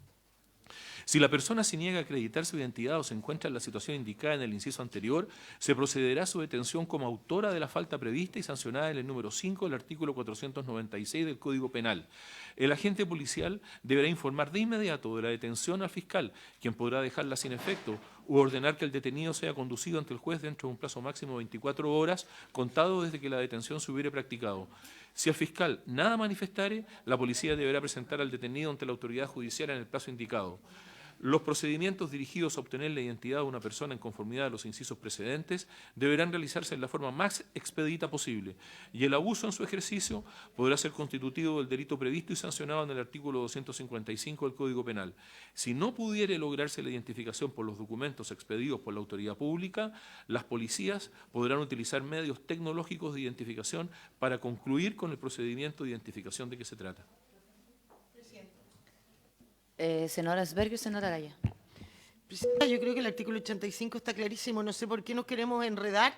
Si la persona se niega a acreditar su identidad o se encuentra en la situación indicada en el inciso anterior, se procederá a su detención como autora de la falta prevista y sancionada en el número 5 del artículo 496 del Código Penal. El agente policial deberá informar de inmediato de la detención al fiscal, quien podrá dejarla sin efecto u ordenar que el detenido sea conducido ante el juez dentro de un plazo máximo de 24 horas, contado desde que la detención se hubiere practicado. Si el fiscal nada manifestare, la policía deberá presentar al detenido ante la autoridad judicial en el plazo indicado. Los procedimientos dirigidos a obtener la identidad de una persona en conformidad a los incisos precedentes deberán realizarse en la forma más expedita posible, y el abuso en su ejercicio podrá ser constitutivo del delito previsto y sancionado en el artículo 255 del Código Penal. Si no pudiere lograrse la identificación por los documentos expedidos por la autoridad pública, las policías podrán utilizar medios tecnológicos de identificación para concluir con el procedimiento de identificación de que se trata. Senadora Esberger, senadora Araya. Presidenta, yo creo que el artículo 85 está clarísimo. No sé por qué nos queremos enredar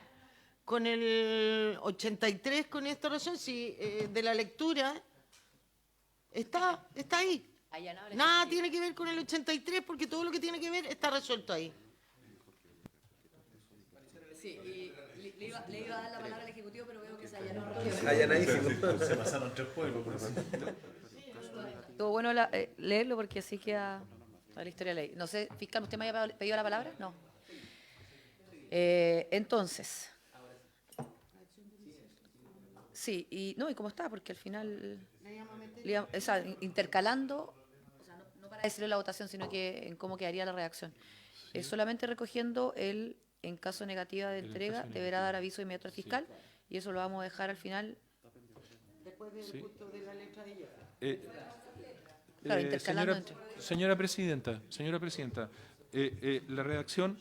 con el 83 con esta razón. Si de la lectura está ahí. Nada tiene que ver con el 83 porque todo lo que tiene que ver está resuelto ahí. Sí, y le iba a dar la palabra al Ejecutivo, pero veo que se allanó. Se pasaron 3 pueblos. Estuvo bueno leerlo porque así queda toda la historia de la ley. No sé, fiscal, ¿usted me había pedido la palabra? No. Entonces. Sí, y cómo está, porque al final, intercalando, o sea, no para decirle la votación, sino que en cómo quedaría la redacción. Solamente recogiendo en caso negativa de entrega, deberá dar aviso inmediato al fiscal, y eso lo vamos a dejar al final. Después del punto de la letra de ella. Claro, intercalando Señora Presidenta, la redacción,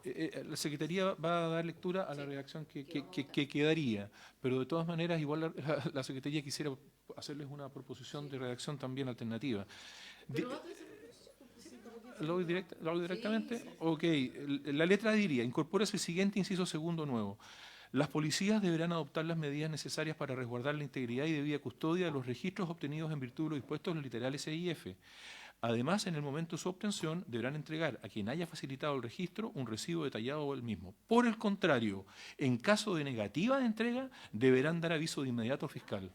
la Secretaría va a dar lectura a la redacción que quedaría, pero de todas maneras igual la Secretaría quisiera hacerles una proposición de redacción también alternativa. ¿Lo hago directamente? Sí. Ok, la letra diría, incorpora el siguiente inciso segundo nuevo. Las policías deberán adoptar las medidas necesarias para resguardar la integridad y debida custodia de los registros obtenidos en virtud de lo dispuesto en los literales E y F. Además, en el momento de su obtención, deberán entregar a quien haya facilitado el registro un recibo detallado del mismo. Por el contrario, en caso de negativa de entrega, deberán dar aviso de inmediato al fiscal.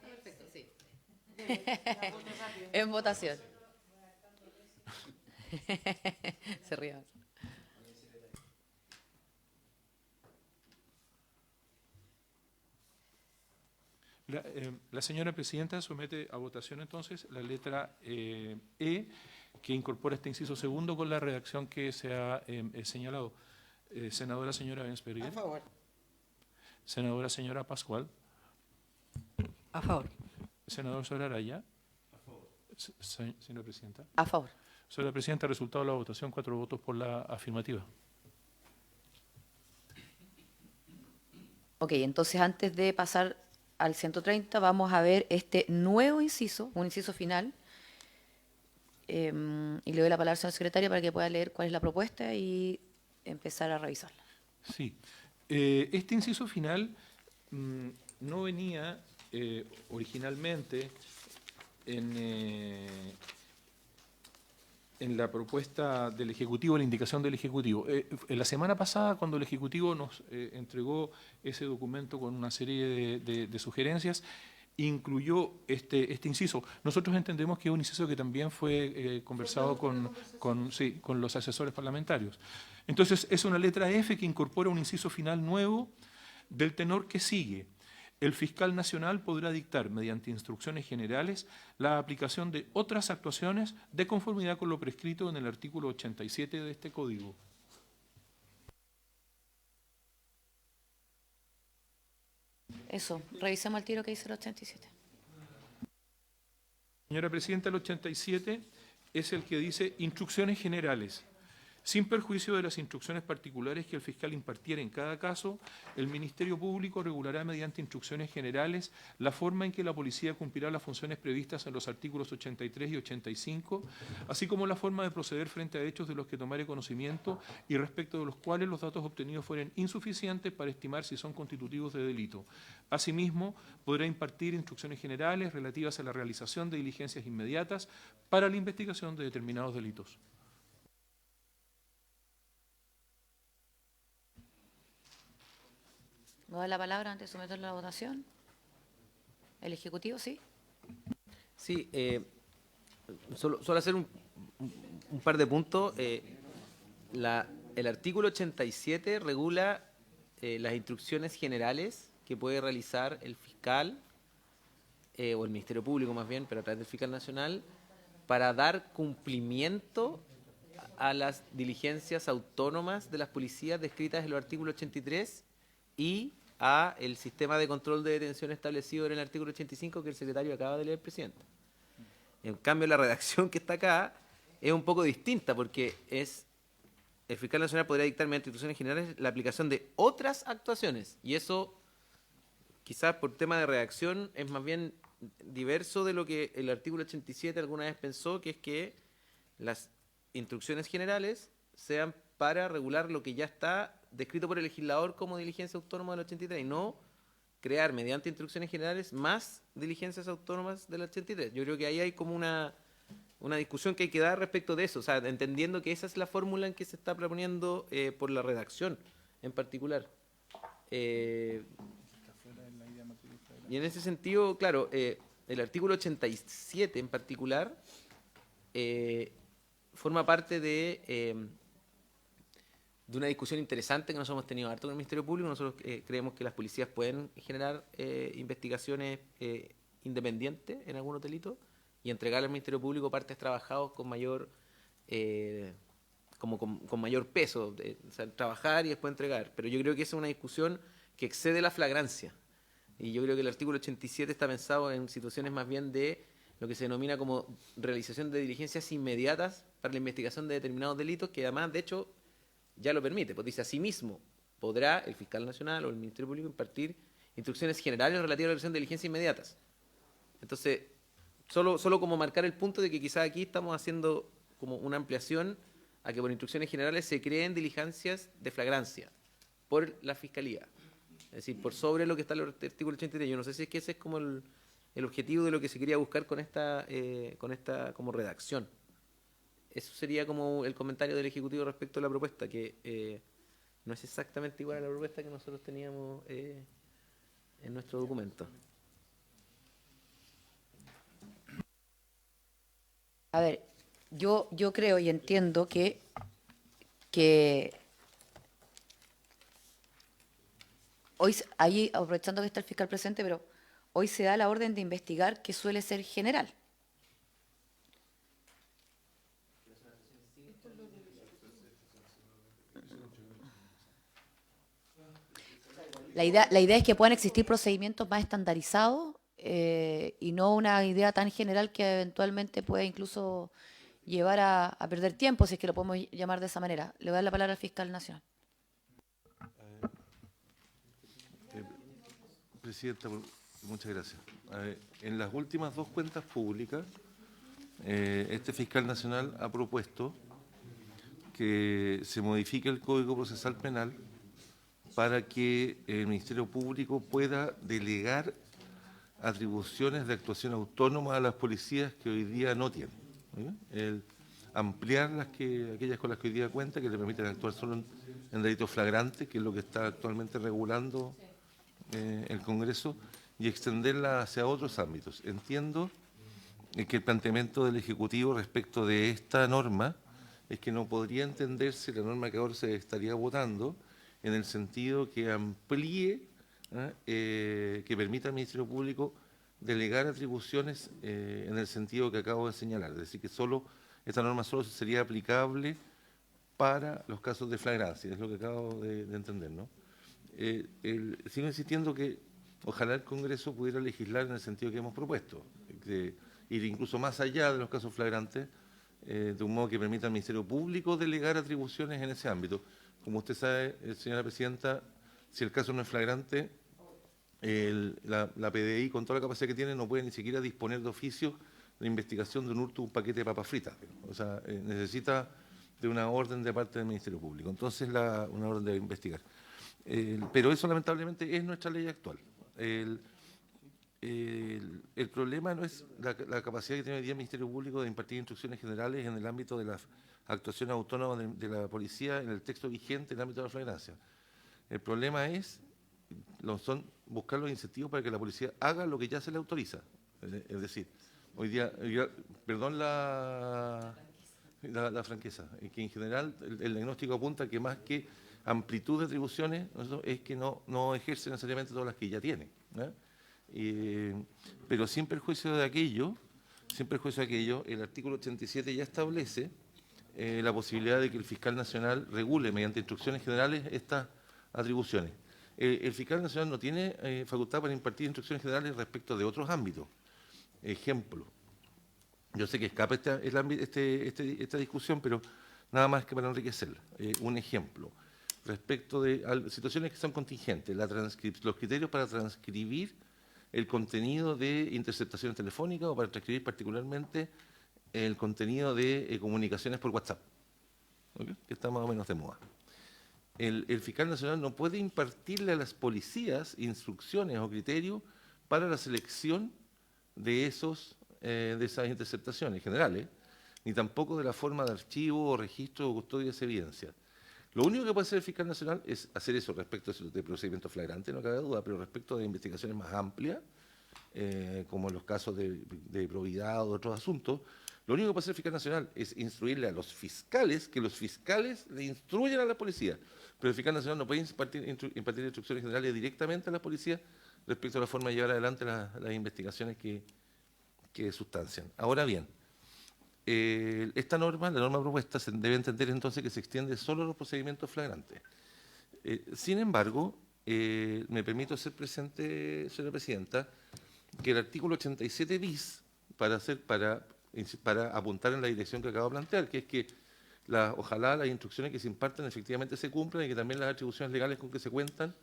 Perfecto, sí. En votación. Se ríe. La señora Presidenta somete a votación entonces la letra E, que incorpora este inciso segundo con la redacción que se ha señalado. Senadora señora Bensperger. A favor. Senadora señora Pascual. A favor. Senador Soler Araya. A favor. Señora Presidenta. A favor. Señora Presidenta, resultado de la votación, 4 votos por la afirmativa. Ok, entonces antes de pasar al 130 vamos a ver este nuevo inciso, un inciso final, y le doy la palabra al señor secretario para que pueda leer cuál es la propuesta y empezar a revisarla. Sí, este inciso final no venía originalmente en la propuesta del Ejecutivo, la indicación del Ejecutivo. En la semana pasada, cuando el Ejecutivo nos entregó ese documento con una serie de sugerencias, incluyó este inciso. Nosotros entendemos que es un inciso que también fue conversado con los asesores parlamentarios. Entonces, es una letra F que incorpora un inciso final nuevo del tenor que sigue. El fiscal nacional podrá dictar, mediante instrucciones generales, la aplicación de otras actuaciones de conformidad con lo prescrito en el artículo 87 de este Código. Eso, revisemos el tiro que dice el 87. Señora Presidenta, el 87 es el que dice instrucciones generales. Sin perjuicio de las instrucciones particulares que el fiscal impartiera en cada caso, el Ministerio Público regulará mediante instrucciones generales la forma en que la policía cumplirá las funciones previstas en los artículos 83 y 85, así como la forma de proceder frente a hechos de los que tomare conocimiento y respecto de los cuales los datos obtenidos fueren insuficientes para estimar si son constitutivos de delito. Asimismo, podrá impartir instrucciones generales relativas a la realización de diligencias inmediatas para la investigación de determinados delitos. ¿Me da la palabra antes de someterlo a la votación? ¿El Ejecutivo, sí? Sí, solo hacer un par de puntos. El artículo 87 regula las instrucciones generales que puede realizar el fiscal, o el Ministerio Público más bien, pero a través del fiscal nacional, para dar cumplimiento a las diligencias autónomas de las policías descritas en los artículos 83 y a el sistema de control de detención establecido en el artículo 85 que el secretario acaba de leer, presidente. En cambio, la redacción que está acá es un poco distinta porque el fiscal nacional podría dictar mediante instrucciones generales la aplicación de otras actuaciones y eso, quizás por tema de redacción, es más bien diverso de lo que el artículo 87 alguna vez pensó, que es que las instrucciones generales sean para regular lo que ya está descrito por el legislador como diligencia autónoma del 83 y no crear mediante instrucciones generales más diligencias autónomas del 83. Yo creo que ahí hay como una discusión que hay que dar respecto de eso, o sea, entendiendo que esa es la fórmula en que se está proponiendo por la redacción en particular. Y en ese sentido, claro, el artículo 87 en particular forma parte de una discusión interesante que nosotros hemos tenido harto con el Ministerio Público. Nosotros creemos que las policías pueden generar investigaciones independientes en algunos delitos y entregarle al Ministerio Público partes trabajados con mayor con mayor peso, o sea, trabajar y después entregar. Pero yo creo que esa es una discusión que excede la flagrancia. Y yo creo que el artículo 87 está pensado en situaciones más bien de lo que se denomina como realización de diligencias inmediatas para la investigación de determinados delitos, que además, de hecho, ya lo permite. Pues dice, asimismo, podrá el fiscal nacional o el Ministerio Público impartir instrucciones generales relativas a la realización de diligencias inmediatas. Entonces, solo como marcar el punto de que quizás aquí estamos haciendo como una ampliación a que por instrucciones generales se creen diligencias de flagrancia por la Fiscalía. Es decir, por sobre lo que está en el artículo 83. Yo no sé si es que ese es como el objetivo de lo que se quería buscar con esta como redacción. Eso sería como el comentario del Ejecutivo respecto a la propuesta, que no es exactamente igual a la propuesta que nosotros teníamos en nuestro documento. A ver, yo creo y entiendo que hoy, ahí aprovechando que está el fiscal presente, pero hoy se da la orden de investigar que suele ser general. La idea es que puedan existir procedimientos más estandarizados y no una idea tan general que eventualmente pueda incluso llevar a perder tiempo, si es que lo podemos llamar de esa manera. Le voy a dar la palabra al fiscal nacional. Presidenta, muchas gracias. En las últimas dos cuentas públicas, este fiscal nacional ha propuesto que se modifique el Código Procesal Penal para que el Ministerio Público pueda delegar atribuciones de actuación autónoma a las policías que hoy día no tienen. El ampliar aquellas con las que hoy día cuenta, que le permiten actuar solo en delitos flagrantes, que es lo que está actualmente regulando el Congreso, y extenderla hacia otros ámbitos. Entiendo que el planteamiento del Ejecutivo respecto de esta norma es que no podría entenderse la norma que ahora se estaría votando en el sentido que amplíe, que permita al Ministerio Público delegar atribuciones en el sentido que acabo de señalar. Es decir, que esta norma solo sería aplicable para los casos de flagrancia, es lo que acabo de entender, ¿no? Sigo insistiendo que ojalá el Congreso pudiera legislar en el sentido que hemos propuesto, de ir incluso más allá de los casos flagrantes de un modo que permita al Ministerio Público delegar atribuciones en ese ámbito. Como usted sabe, señora presidenta, si el caso no es flagrante, la PDI, con toda la capacidad que tiene, no puede ni siquiera disponer de oficio de investigación de un hurto, un paquete de papas fritas. O sea, necesita de una orden de parte del Ministerio Público. Entonces, una orden de investigar. Pero eso, lamentablemente, es nuestra ley actual. El problema no es la capacidad que tiene hoy día el Ministerio Público de impartir instrucciones generales en el ámbito de las actuaciones autónomas de la policía en el texto vigente en el ámbito de la flagrancia. El problema son buscar los incentivos para que la policía haga lo que ya se le autoriza. Es decir, hoy día perdón la franqueza, que en general el diagnóstico apunta que más que amplitud de atribuciones es que no ejerce necesariamente todas las que ya tiene, ¿no? Pero sin perjuicio de aquello, el artículo 87 ya establece la posibilidad de que el fiscal nacional regule mediante instrucciones generales estas atribuciones. El fiscal nacional no tiene facultad para impartir instrucciones generales respecto de otros ámbitos. Ejemplo, yo sé que escapa esta discusión, pero nada más que para enriquecerla. Un ejemplo, respecto de situaciones que son contingentes, los criterios para transcribir el contenido de interceptaciones telefónicas o para transcribir particularmente el contenido de comunicaciones por WhatsApp, ¿okay? Que está más o menos de moda. El fiscal nacional no puede impartirle a las policías instrucciones o criterios para la selección de esas interceptaciones generales, ni tampoco de la forma de archivo o registro o custodia de esa evidencia. Lo único que puede hacer el fiscal nacional es hacer eso respecto de procedimientos flagrantes, no cabe duda, pero respecto de investigaciones más amplias, como en los casos de probidad o de otros asuntos, lo único que puede hacer el fiscal nacional es instruirle a los fiscales, que los fiscales le instruyan a la policía, pero el fiscal nacional no puede impartir instrucciones generales directamente a la policía respecto a la forma de llevar adelante las investigaciones que sustancian. Ahora bien, esta norma, la norma propuesta, se debe entender entonces que se extiende solo a los procedimientos flagrantes. Sin embargo, me permito hacer presente, señora presidenta, que el artículo 87 bis, para apuntar en la dirección que acabo de plantear, que es que ojalá las instrucciones que se impartan efectivamente se cumplan y que también las atribuciones legales con que se cuentan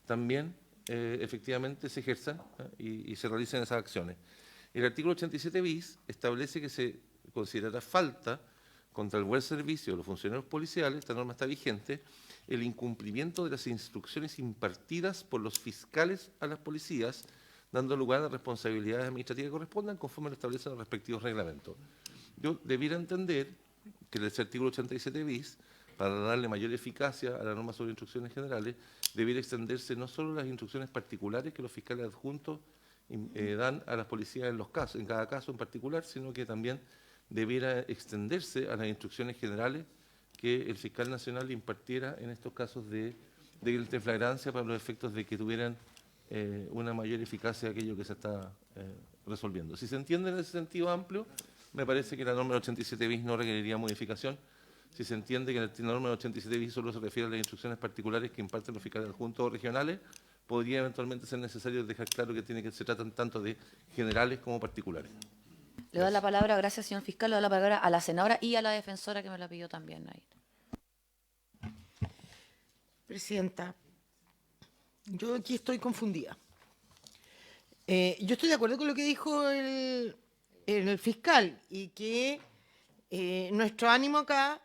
también efectivamente se ejerzan y se realicen esas acciones. El artículo 87 bis establece que se considerará falta contra el buen servicio de los funcionarios policiales, esta norma está vigente, el incumplimiento de las instrucciones impartidas por los fiscales a las policías, dando lugar a responsabilidades administrativas que correspondan conforme lo establecen los respectivos reglamentos. Yo debiera entender que el artículo 87 bis, para darle mayor eficacia a la norma sobre instrucciones generales, debiera extenderse no solo las instrucciones particulares que los fiscales adjuntos dan a las policías en cada caso en particular, sino que también debiera extenderse a las instrucciones generales que el fiscal nacional impartiera en estos casos de flagrancia para los efectos de que tuvieran una mayor eficacia de aquello que se está resolviendo. Si se entiende en ese sentido amplio, me parece que la norma del 87 bis no requeriría modificación. Si se entiende que la norma del 87 bis solo se refiere a las instrucciones particulares que imparten los fiscales adjuntos o regionales, podría eventualmente ser necesario dejar claro que se tratan tanto de generales como particulares. Le doy la palabra, gracias señor fiscal, le doy la palabra a la senadora y a la defensora que me la pidió también ahí. Presidenta, yo aquí estoy confundida. Yo estoy de acuerdo con lo que dijo el fiscal y que nuestro ánimo acá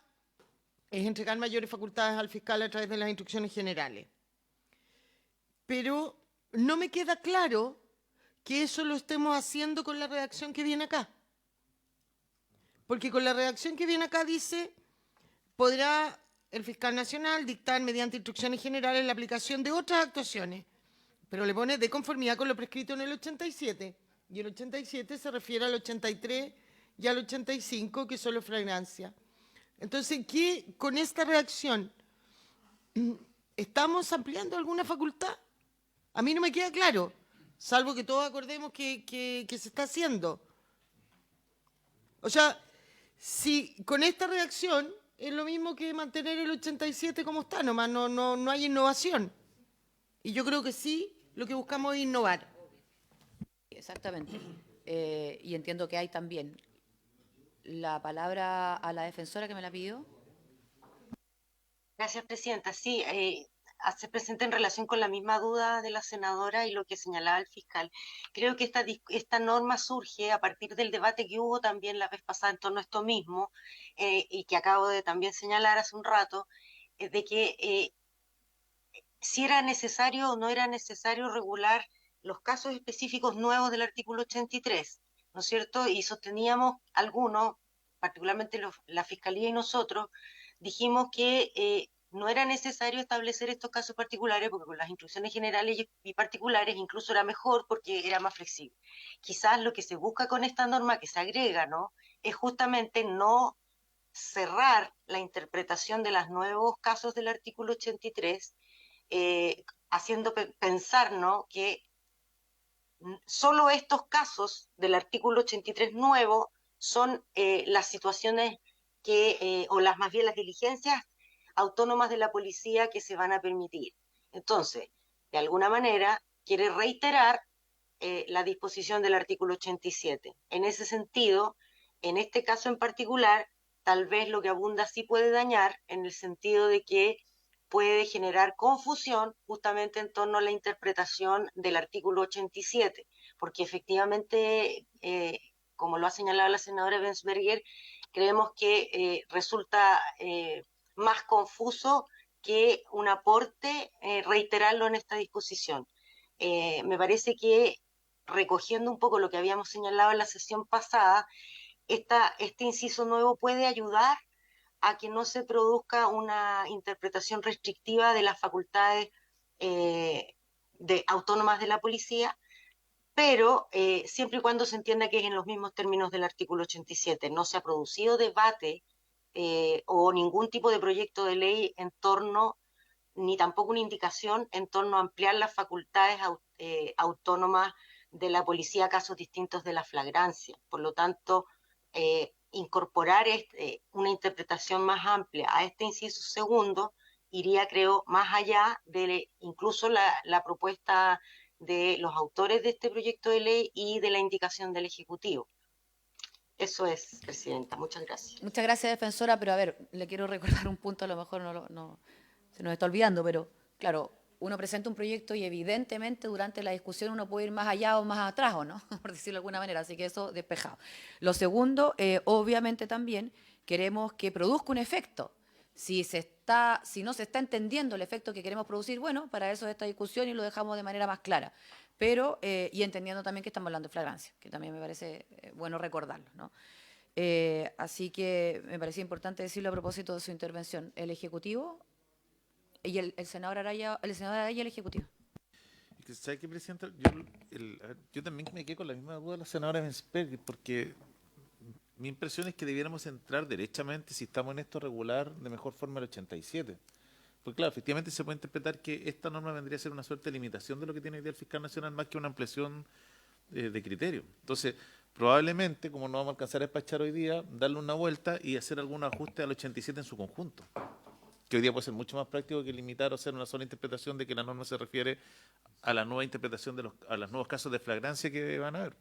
es entregar mayores facultades al fiscal a través de las instrucciones generales. Pero no me queda claro que eso lo estemos haciendo con la redacción que viene acá. Porque con la redacción que viene acá dice, podrá el fiscal nacional dictar mediante instrucciones generales la aplicación de otras actuaciones, pero le pone de conformidad con lo prescrito en el 87, y el 87 se refiere al 83 y al 85, que son los flagrancia. Entonces, ¿qué con esta redacción estamos ampliando alguna facultad? A mí no me queda claro, salvo que todos acordemos que se está haciendo. O sea, si con esta redacción es lo mismo que mantener el 87 como está, nomás no hay innovación. Y yo creo que sí, lo que buscamos es innovar. Exactamente. Y entiendo que hay también. la palabra a la defensora que me la pidió. Gracias, Presidenta. Sí, hace presente en relación con la misma duda de la senadora y lo que señalaba el fiscal. Creo que esta norma surge a partir del debate que hubo también la vez pasada en torno a esto mismo, y que acabo de también señalar hace un rato, de que si era necesario o no era necesario regular los casos específicos nuevos del artículo 83, ¿no es cierto? Y sosteníamos algunos, particularmente la Fiscalía y nosotros, dijimos que no era necesario establecer estos casos particulares porque con las instrucciones generales y particulares incluso era mejor porque era más flexible. Quizás lo que se busca con esta norma que se agrega, ¿no?, es justamente no cerrar la interpretación de los nuevos casos del artículo 83, haciendo pensar, ¿no?, que solo estos casos del artículo 83 nuevo son las situaciones o las más bien las diligencias autónomas de la policía que se van a permitir. Entonces, de alguna manera, quiere reiterar la disposición del artículo 87. En ese sentido, en este caso en particular, tal vez lo que abunda sí puede dañar, en el sentido de que puede generar confusión justamente en torno a la interpretación del artículo 87, porque efectivamente, como lo ha señalado la senadora Bensberger, creemos que resulta más confuso que un aporte reiterarlo en esta disposición. Me parece que, recogiendo un poco lo que habíamos señalado en la sesión pasada, este inciso nuevo puede ayudar a que no se produzca una interpretación restrictiva de las facultades autónomas de la policía, pero siempre y cuando se entienda que es en los mismos términos del artículo 87. No se ha producido debate o ningún tipo de proyecto de ley en torno, ni tampoco una indicación en torno a ampliar las facultades autónomas de la policía a casos distintos de la flagrancia. Por lo tanto, incorporar una interpretación más amplia a este inciso segundo iría, creo, más allá de incluso la propuesta de los autores de este proyecto de ley y de la indicación del Ejecutivo. Eso es, Presidenta. Muchas gracias. Muchas gracias, defensora, pero a ver, le quiero recordar un punto, a lo mejor se nos está olvidando, pero claro, uno presenta un proyecto y evidentemente durante la discusión uno puede ir más allá o más atrás, ¿o no? Por decirlo de alguna manera, así que eso despejado. Lo segundo, obviamente también queremos que produzca un efecto. Si no se está entendiendo el efecto que queremos producir, bueno, para eso es esta discusión y lo dejamos de manera más clara. Pero, y entendiendo también que estamos hablando de flagrancia, que también me parece bueno recordarlo, ¿no? Así que me parecía importante decirlo a propósito de su intervención. El Ejecutivo y el senador Araya y el Ejecutivo. ¿Sabe qué, Presidenta? Yo también me quedé con la misma duda de la senadora Bensberger, porque mi impresión es que debiéramos entrar derechamente, si estamos en esto, regular de mejor forma el 87. Porque claro, efectivamente se puede interpretar que esta norma vendría a ser una suerte de limitación de lo que tiene hoy día el fiscal nacional, más que una ampliación de criterio. Entonces, probablemente, como no vamos a alcanzar a despachar hoy día, darle una vuelta y hacer algún ajuste al 87 en su conjunto, que hoy día puede ser mucho más práctico que limitar o hacer una sola interpretación de que la norma se refiere a la nueva interpretación a los nuevos casos de flagrancia que van a haber.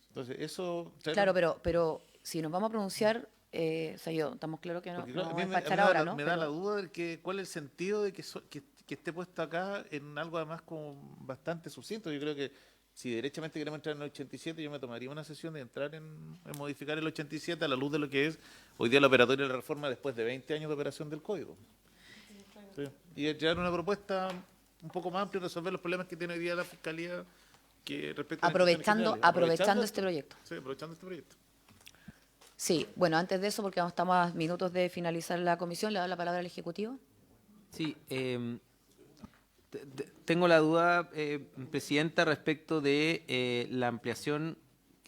Entonces, eso... Claro, pero si nos vamos a pronunciar, estamos claros que no vamos a despachar me ahora, ¿no? Me da la duda de cuál es el sentido de que esté puesto acá en algo además como bastante sucinto. Yo creo que si derechamente queremos entrar en el 87, yo me tomaría una sesión de entrar en modificar el 87 a la luz de lo que es hoy día la operatoria de la reforma después de 20 años de operación del Código. Sí. Y llevar una propuesta un poco más amplia y resolver los problemas que tiene hoy día la Fiscalía que respecto aprovechando este proyecto. Sí, aprovechando este proyecto. Sí, bueno, antes de eso, porque estamos a minutos de finalizar la comisión, le doy la palabra al Ejecutivo. Sí, tengo la duda, Presidenta, respecto de la ampliación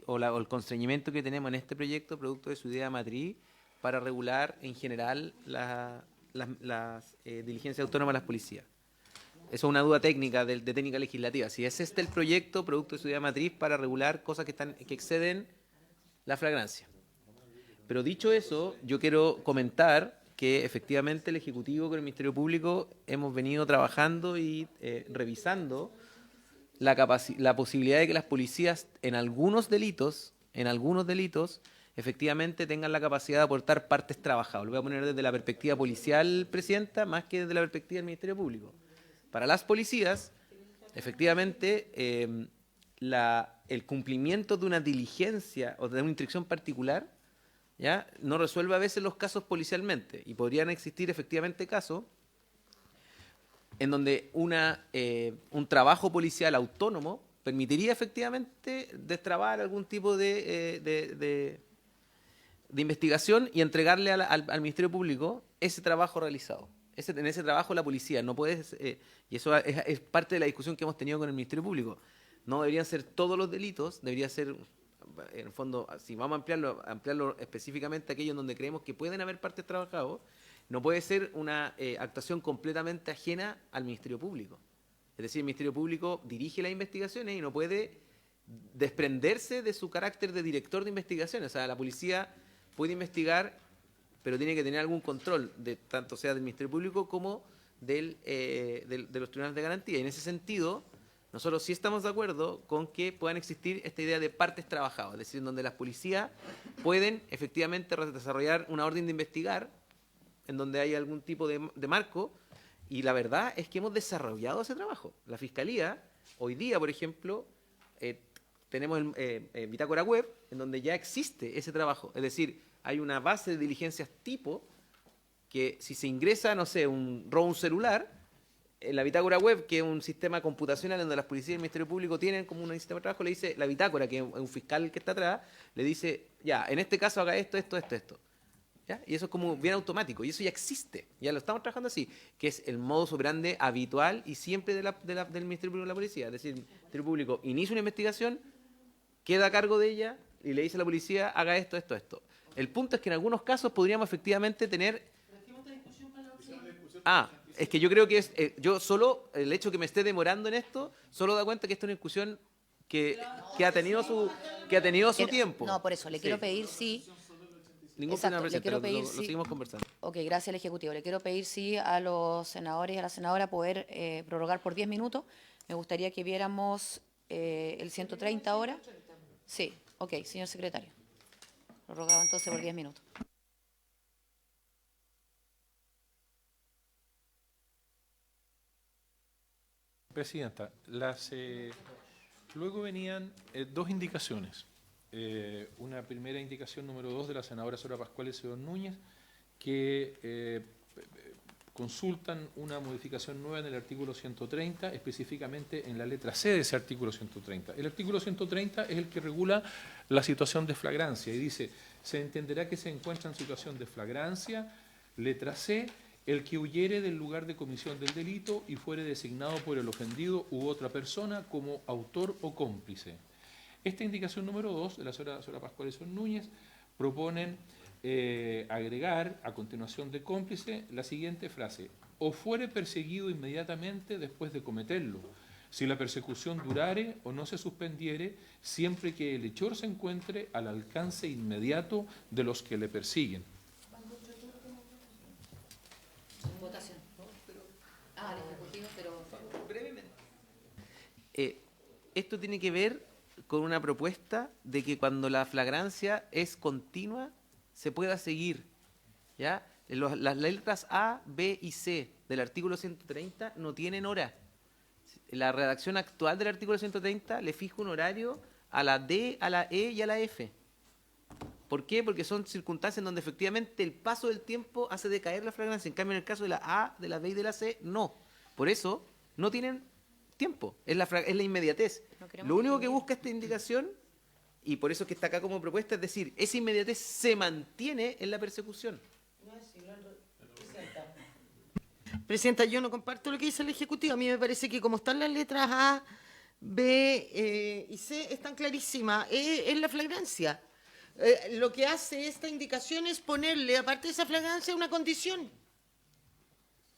o el constreñimiento que tenemos en este proyecto, producto de su idea matriz, para regular en general las diligencias autónomas de las policías. Eso es una duda técnica, de técnica legislativa. Si es este el proyecto, producto de su idea matriz, para regular cosas que exceden la flagrancia. Pero dicho eso, yo quiero comentar que efectivamente el Ejecutivo con el Ministerio Público hemos venido trabajando y revisando la posibilidad de que las policías en algunos delitos efectivamente tengan la capacidad de aportar partes trabajadas. Lo voy a poner desde la perspectiva policial, Presidenta, más que desde la perspectiva del Ministerio Público. Para las policías, efectivamente, el cumplimiento de una diligencia o de una instrucción particular, ¿ya?, no resuelve a veces los casos policialmente, y podrían existir efectivamente casos en donde un trabajo policial autónomo permitiría efectivamente destrabar algún tipo de investigación y entregarle al Ministerio Público ese trabajo realizado. En ese trabajo la policía no puede, y eso es parte de la discusión que hemos tenido con el Ministerio Público, no deberían ser todos los delitos, debería ser, en el fondo, si vamos a ampliarlo específicamente a aquellos en donde creemos que pueden haber partes trabajadas, no puede ser una actuación completamente ajena al Ministerio Público. Es decir, el Ministerio Público dirige las investigaciones y no puede desprenderse de su carácter de director de investigaciones. O sea, la policía puede investigar, pero tiene que tener algún control, tanto sea del Ministerio Público como de los tribunales de garantía. Y en ese sentido, nosotros sí estamos de acuerdo con que puedan existir esta idea de partes trabajadas, es decir, en donde las policías pueden efectivamente desarrollar una orden de investigar, en donde hay algún tipo de marco, y la verdad es que hemos desarrollado ese trabajo. La Fiscalía, hoy día, por ejemplo, tenemos Bitácora Web, en donde ya existe ese trabajo. Es decir, hay una base de diligencias tipo que si se ingresa, no sé, robo un celular, en la Bitácora Web, que es un sistema computacional donde las policías y el Ministerio Público tienen como un sistema de trabajo, le dice la Bitácora, que es un fiscal que está atrás, le dice, ya, en este caso haga esto. ¿Ya? Y eso es como bien automático, y eso ya existe, ya lo estamos trabajando así, que es el modus operandi habitual y siempre del Ministerio Público de la Policía. Es decir, el Ministerio Público inicia una investigación, queda a cargo de ella y le dice a la policía, haga esto. El punto es que en algunos casos podríamos efectivamente tener... es que yo creo que yo solo, el hecho que me esté demorando en esto, solo da cuenta que esta es una discusión que ha tenido su tiempo. No, por eso, le quiero pedir Ningún Exacto, problema, le quiero Presidenta, pedir lo seguimos conversando. Ok, gracias al Ejecutivo. Le quiero pedir a los senadores y a la senadora poder prorrogar por 10 minutos. Me gustaría que viéramos el 130 ahora. Sí, ok, señor secretario. Prorrogado entonces por 10 minutos. Presidenta, luego venían dos indicaciones. Una primera indicación número 2 de la senadora Sora Pascual y señor Núñez, que consultan una modificación nueva en el artículo 130, específicamente en la letra C de ese artículo 130. El artículo 130 es el que regula la situación de flagrancia y dice, se entenderá que se encuentra en situación de flagrancia, letra C, el que huyere del lugar de comisión del delito y fuere designado por el ofendido u otra persona como autor o cómplice. Esta indicación número 2 de la señora Pascual y señor Núñez proponen agregar a continuación de cómplice la siguiente frase: o fuere perseguido inmediatamente después de cometerlo, si la persecución durare o no se suspendiere, siempre que el hechor se encuentre al alcance inmediato de los que le persiguen. Votación. El Ejecutivo, pero... Brevemente. Esto tiene que ver con una propuesta de que cuando la flagrancia es continua se pueda seguir, ¿ya? Las letras A, B y C del artículo 130 no tienen hora. La redacción actual del artículo 130 le fija un horario a la D, a la E y a la F. ¿Por qué? Porque son circunstancias en donde efectivamente el paso del tiempo hace decaer la flagrancia. En cambio, en el caso de la A, de la B y de la C, no. Por eso no tienen tiempo, es la inmediatez. Lo único que busca esta indicación, y por eso es que está acá como propuesta, es decir, esa inmediatez se mantiene en la persecución. Presidenta, yo no comparto lo que dice el Ejecutivo. A mí me parece que como están las letras A, B y C, están clarísimas. Es la flagrancia. Lo que hace esta indicación es ponerle, aparte de esa flagrancia, una condición.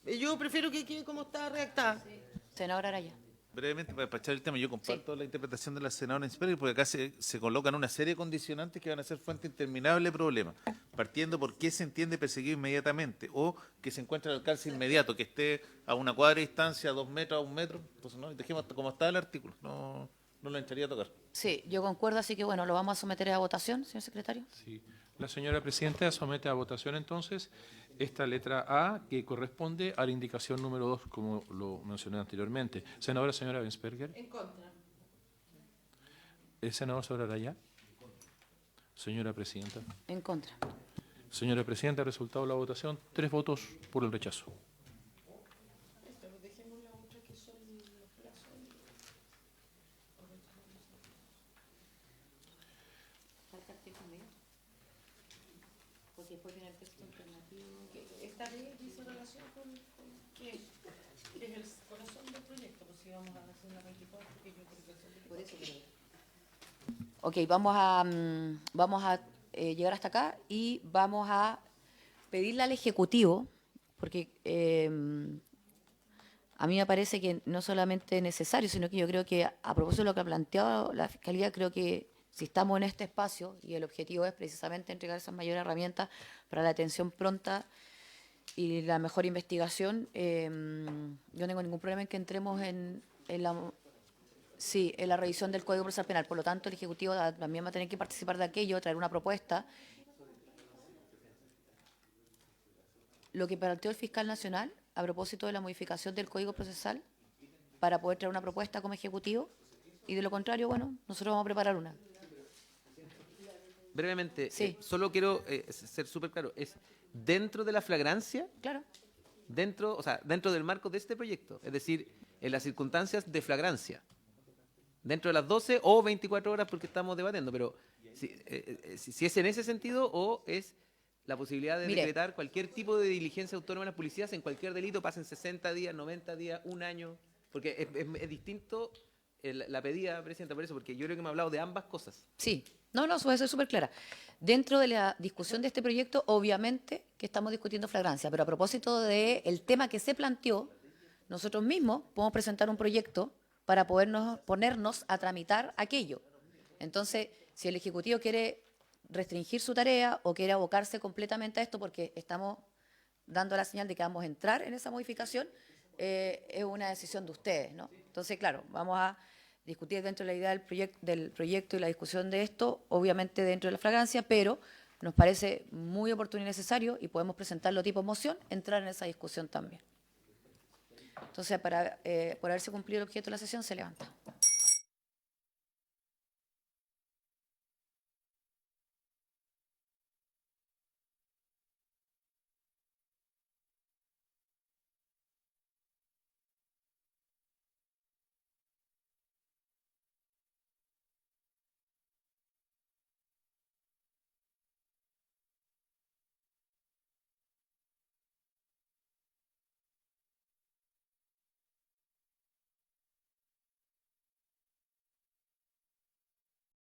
Yo prefiero que quede como está redactada. Sí. Senadora Araya. Brevemente, para despachar el tema, yo comparto la interpretación de la senadora Insperi, porque acá se colocan una serie de condicionantes que van a ser fuente interminable de problemas, partiendo por qué se entiende perseguido inmediatamente, o que se encuentre al alcance inmediato, que esté a una cuadra de distancia, a 2 metros, a 1 metro. Entonces, no, dejemos como está el artículo, no no lo entraría a tocar. Sí, yo concuerdo, así que bueno, lo vamos a someter a votación, señor secretario. Sí. La señora presidenta somete a votación entonces esta letra A que corresponde a la indicación número 2, como lo mencioné anteriormente. Senadora, señora Bensperger. En contra. ¿El senador Sobraraya? Señora presidenta. En contra. Señora presidenta, resultado de la votación, 3 votos por el rechazo. Esta ley dice relación con qué es el corazón del proyecto, pues si vamos a hacer una 24, que yo creo que Por eso Ok, vamos a llegar hasta acá y vamos a pedirle al Ejecutivo, porque a mí me parece que no solamente es necesario, sino que yo creo que a propósito de lo que ha planteado la Fiscalía, creo que si estamos en este espacio y el objetivo es precisamente entregar esas mayores herramientas para la atención pronta y la mejor investigación, yo no tengo ningún problema en que entremos en la revisión del Código Procesal Penal. Por lo tanto, el Ejecutivo también va a tener que participar de aquello, traer una propuesta. Lo que planteó el fiscal nacional a propósito de la modificación del Código Procesal para poder traer una propuesta como Ejecutivo, y de lo contrario, bueno, nosotros vamos a preparar una. Brevemente, Sí. solo quiero ser súper claro, es dentro de la flagrancia, Claro. dentro del marco de este proyecto, es decir, en las circunstancias de flagrancia, dentro de las 12 o 24 horas porque estamos debatiendo, pero si es en ese sentido o es la posibilidad de Mire. decretar cualquier tipo de diligencia autónoma de las policías en cualquier delito, pasen 60 días, 90 días, un año, porque es distinto la pedida, Presidenta, por eso, porque yo creo que me ha hablado de ambas cosas. Sí, no, voy a ser súper clara. Dentro de la discusión de este proyecto, obviamente que estamos discutiendo flagrancia, pero a propósito del tema que se planteó, nosotros mismos podemos presentar un proyecto para ponernos a tramitar aquello. Entonces, si el Ejecutivo quiere restringir su tarea o quiere abocarse completamente a esto porque estamos dando la señal de que vamos a entrar en esa modificación, es una decisión de ustedes, ¿no? Entonces, claro, vamos a discutir dentro de la idea del proyecto y la discusión de esto, obviamente dentro de la flagrancia, pero nos parece muy oportuno y necesario, y podemos presentarlo tipo moción, entrar en esa discusión también. Entonces, por haberse cumplido el objeto de la sesión, se levanta.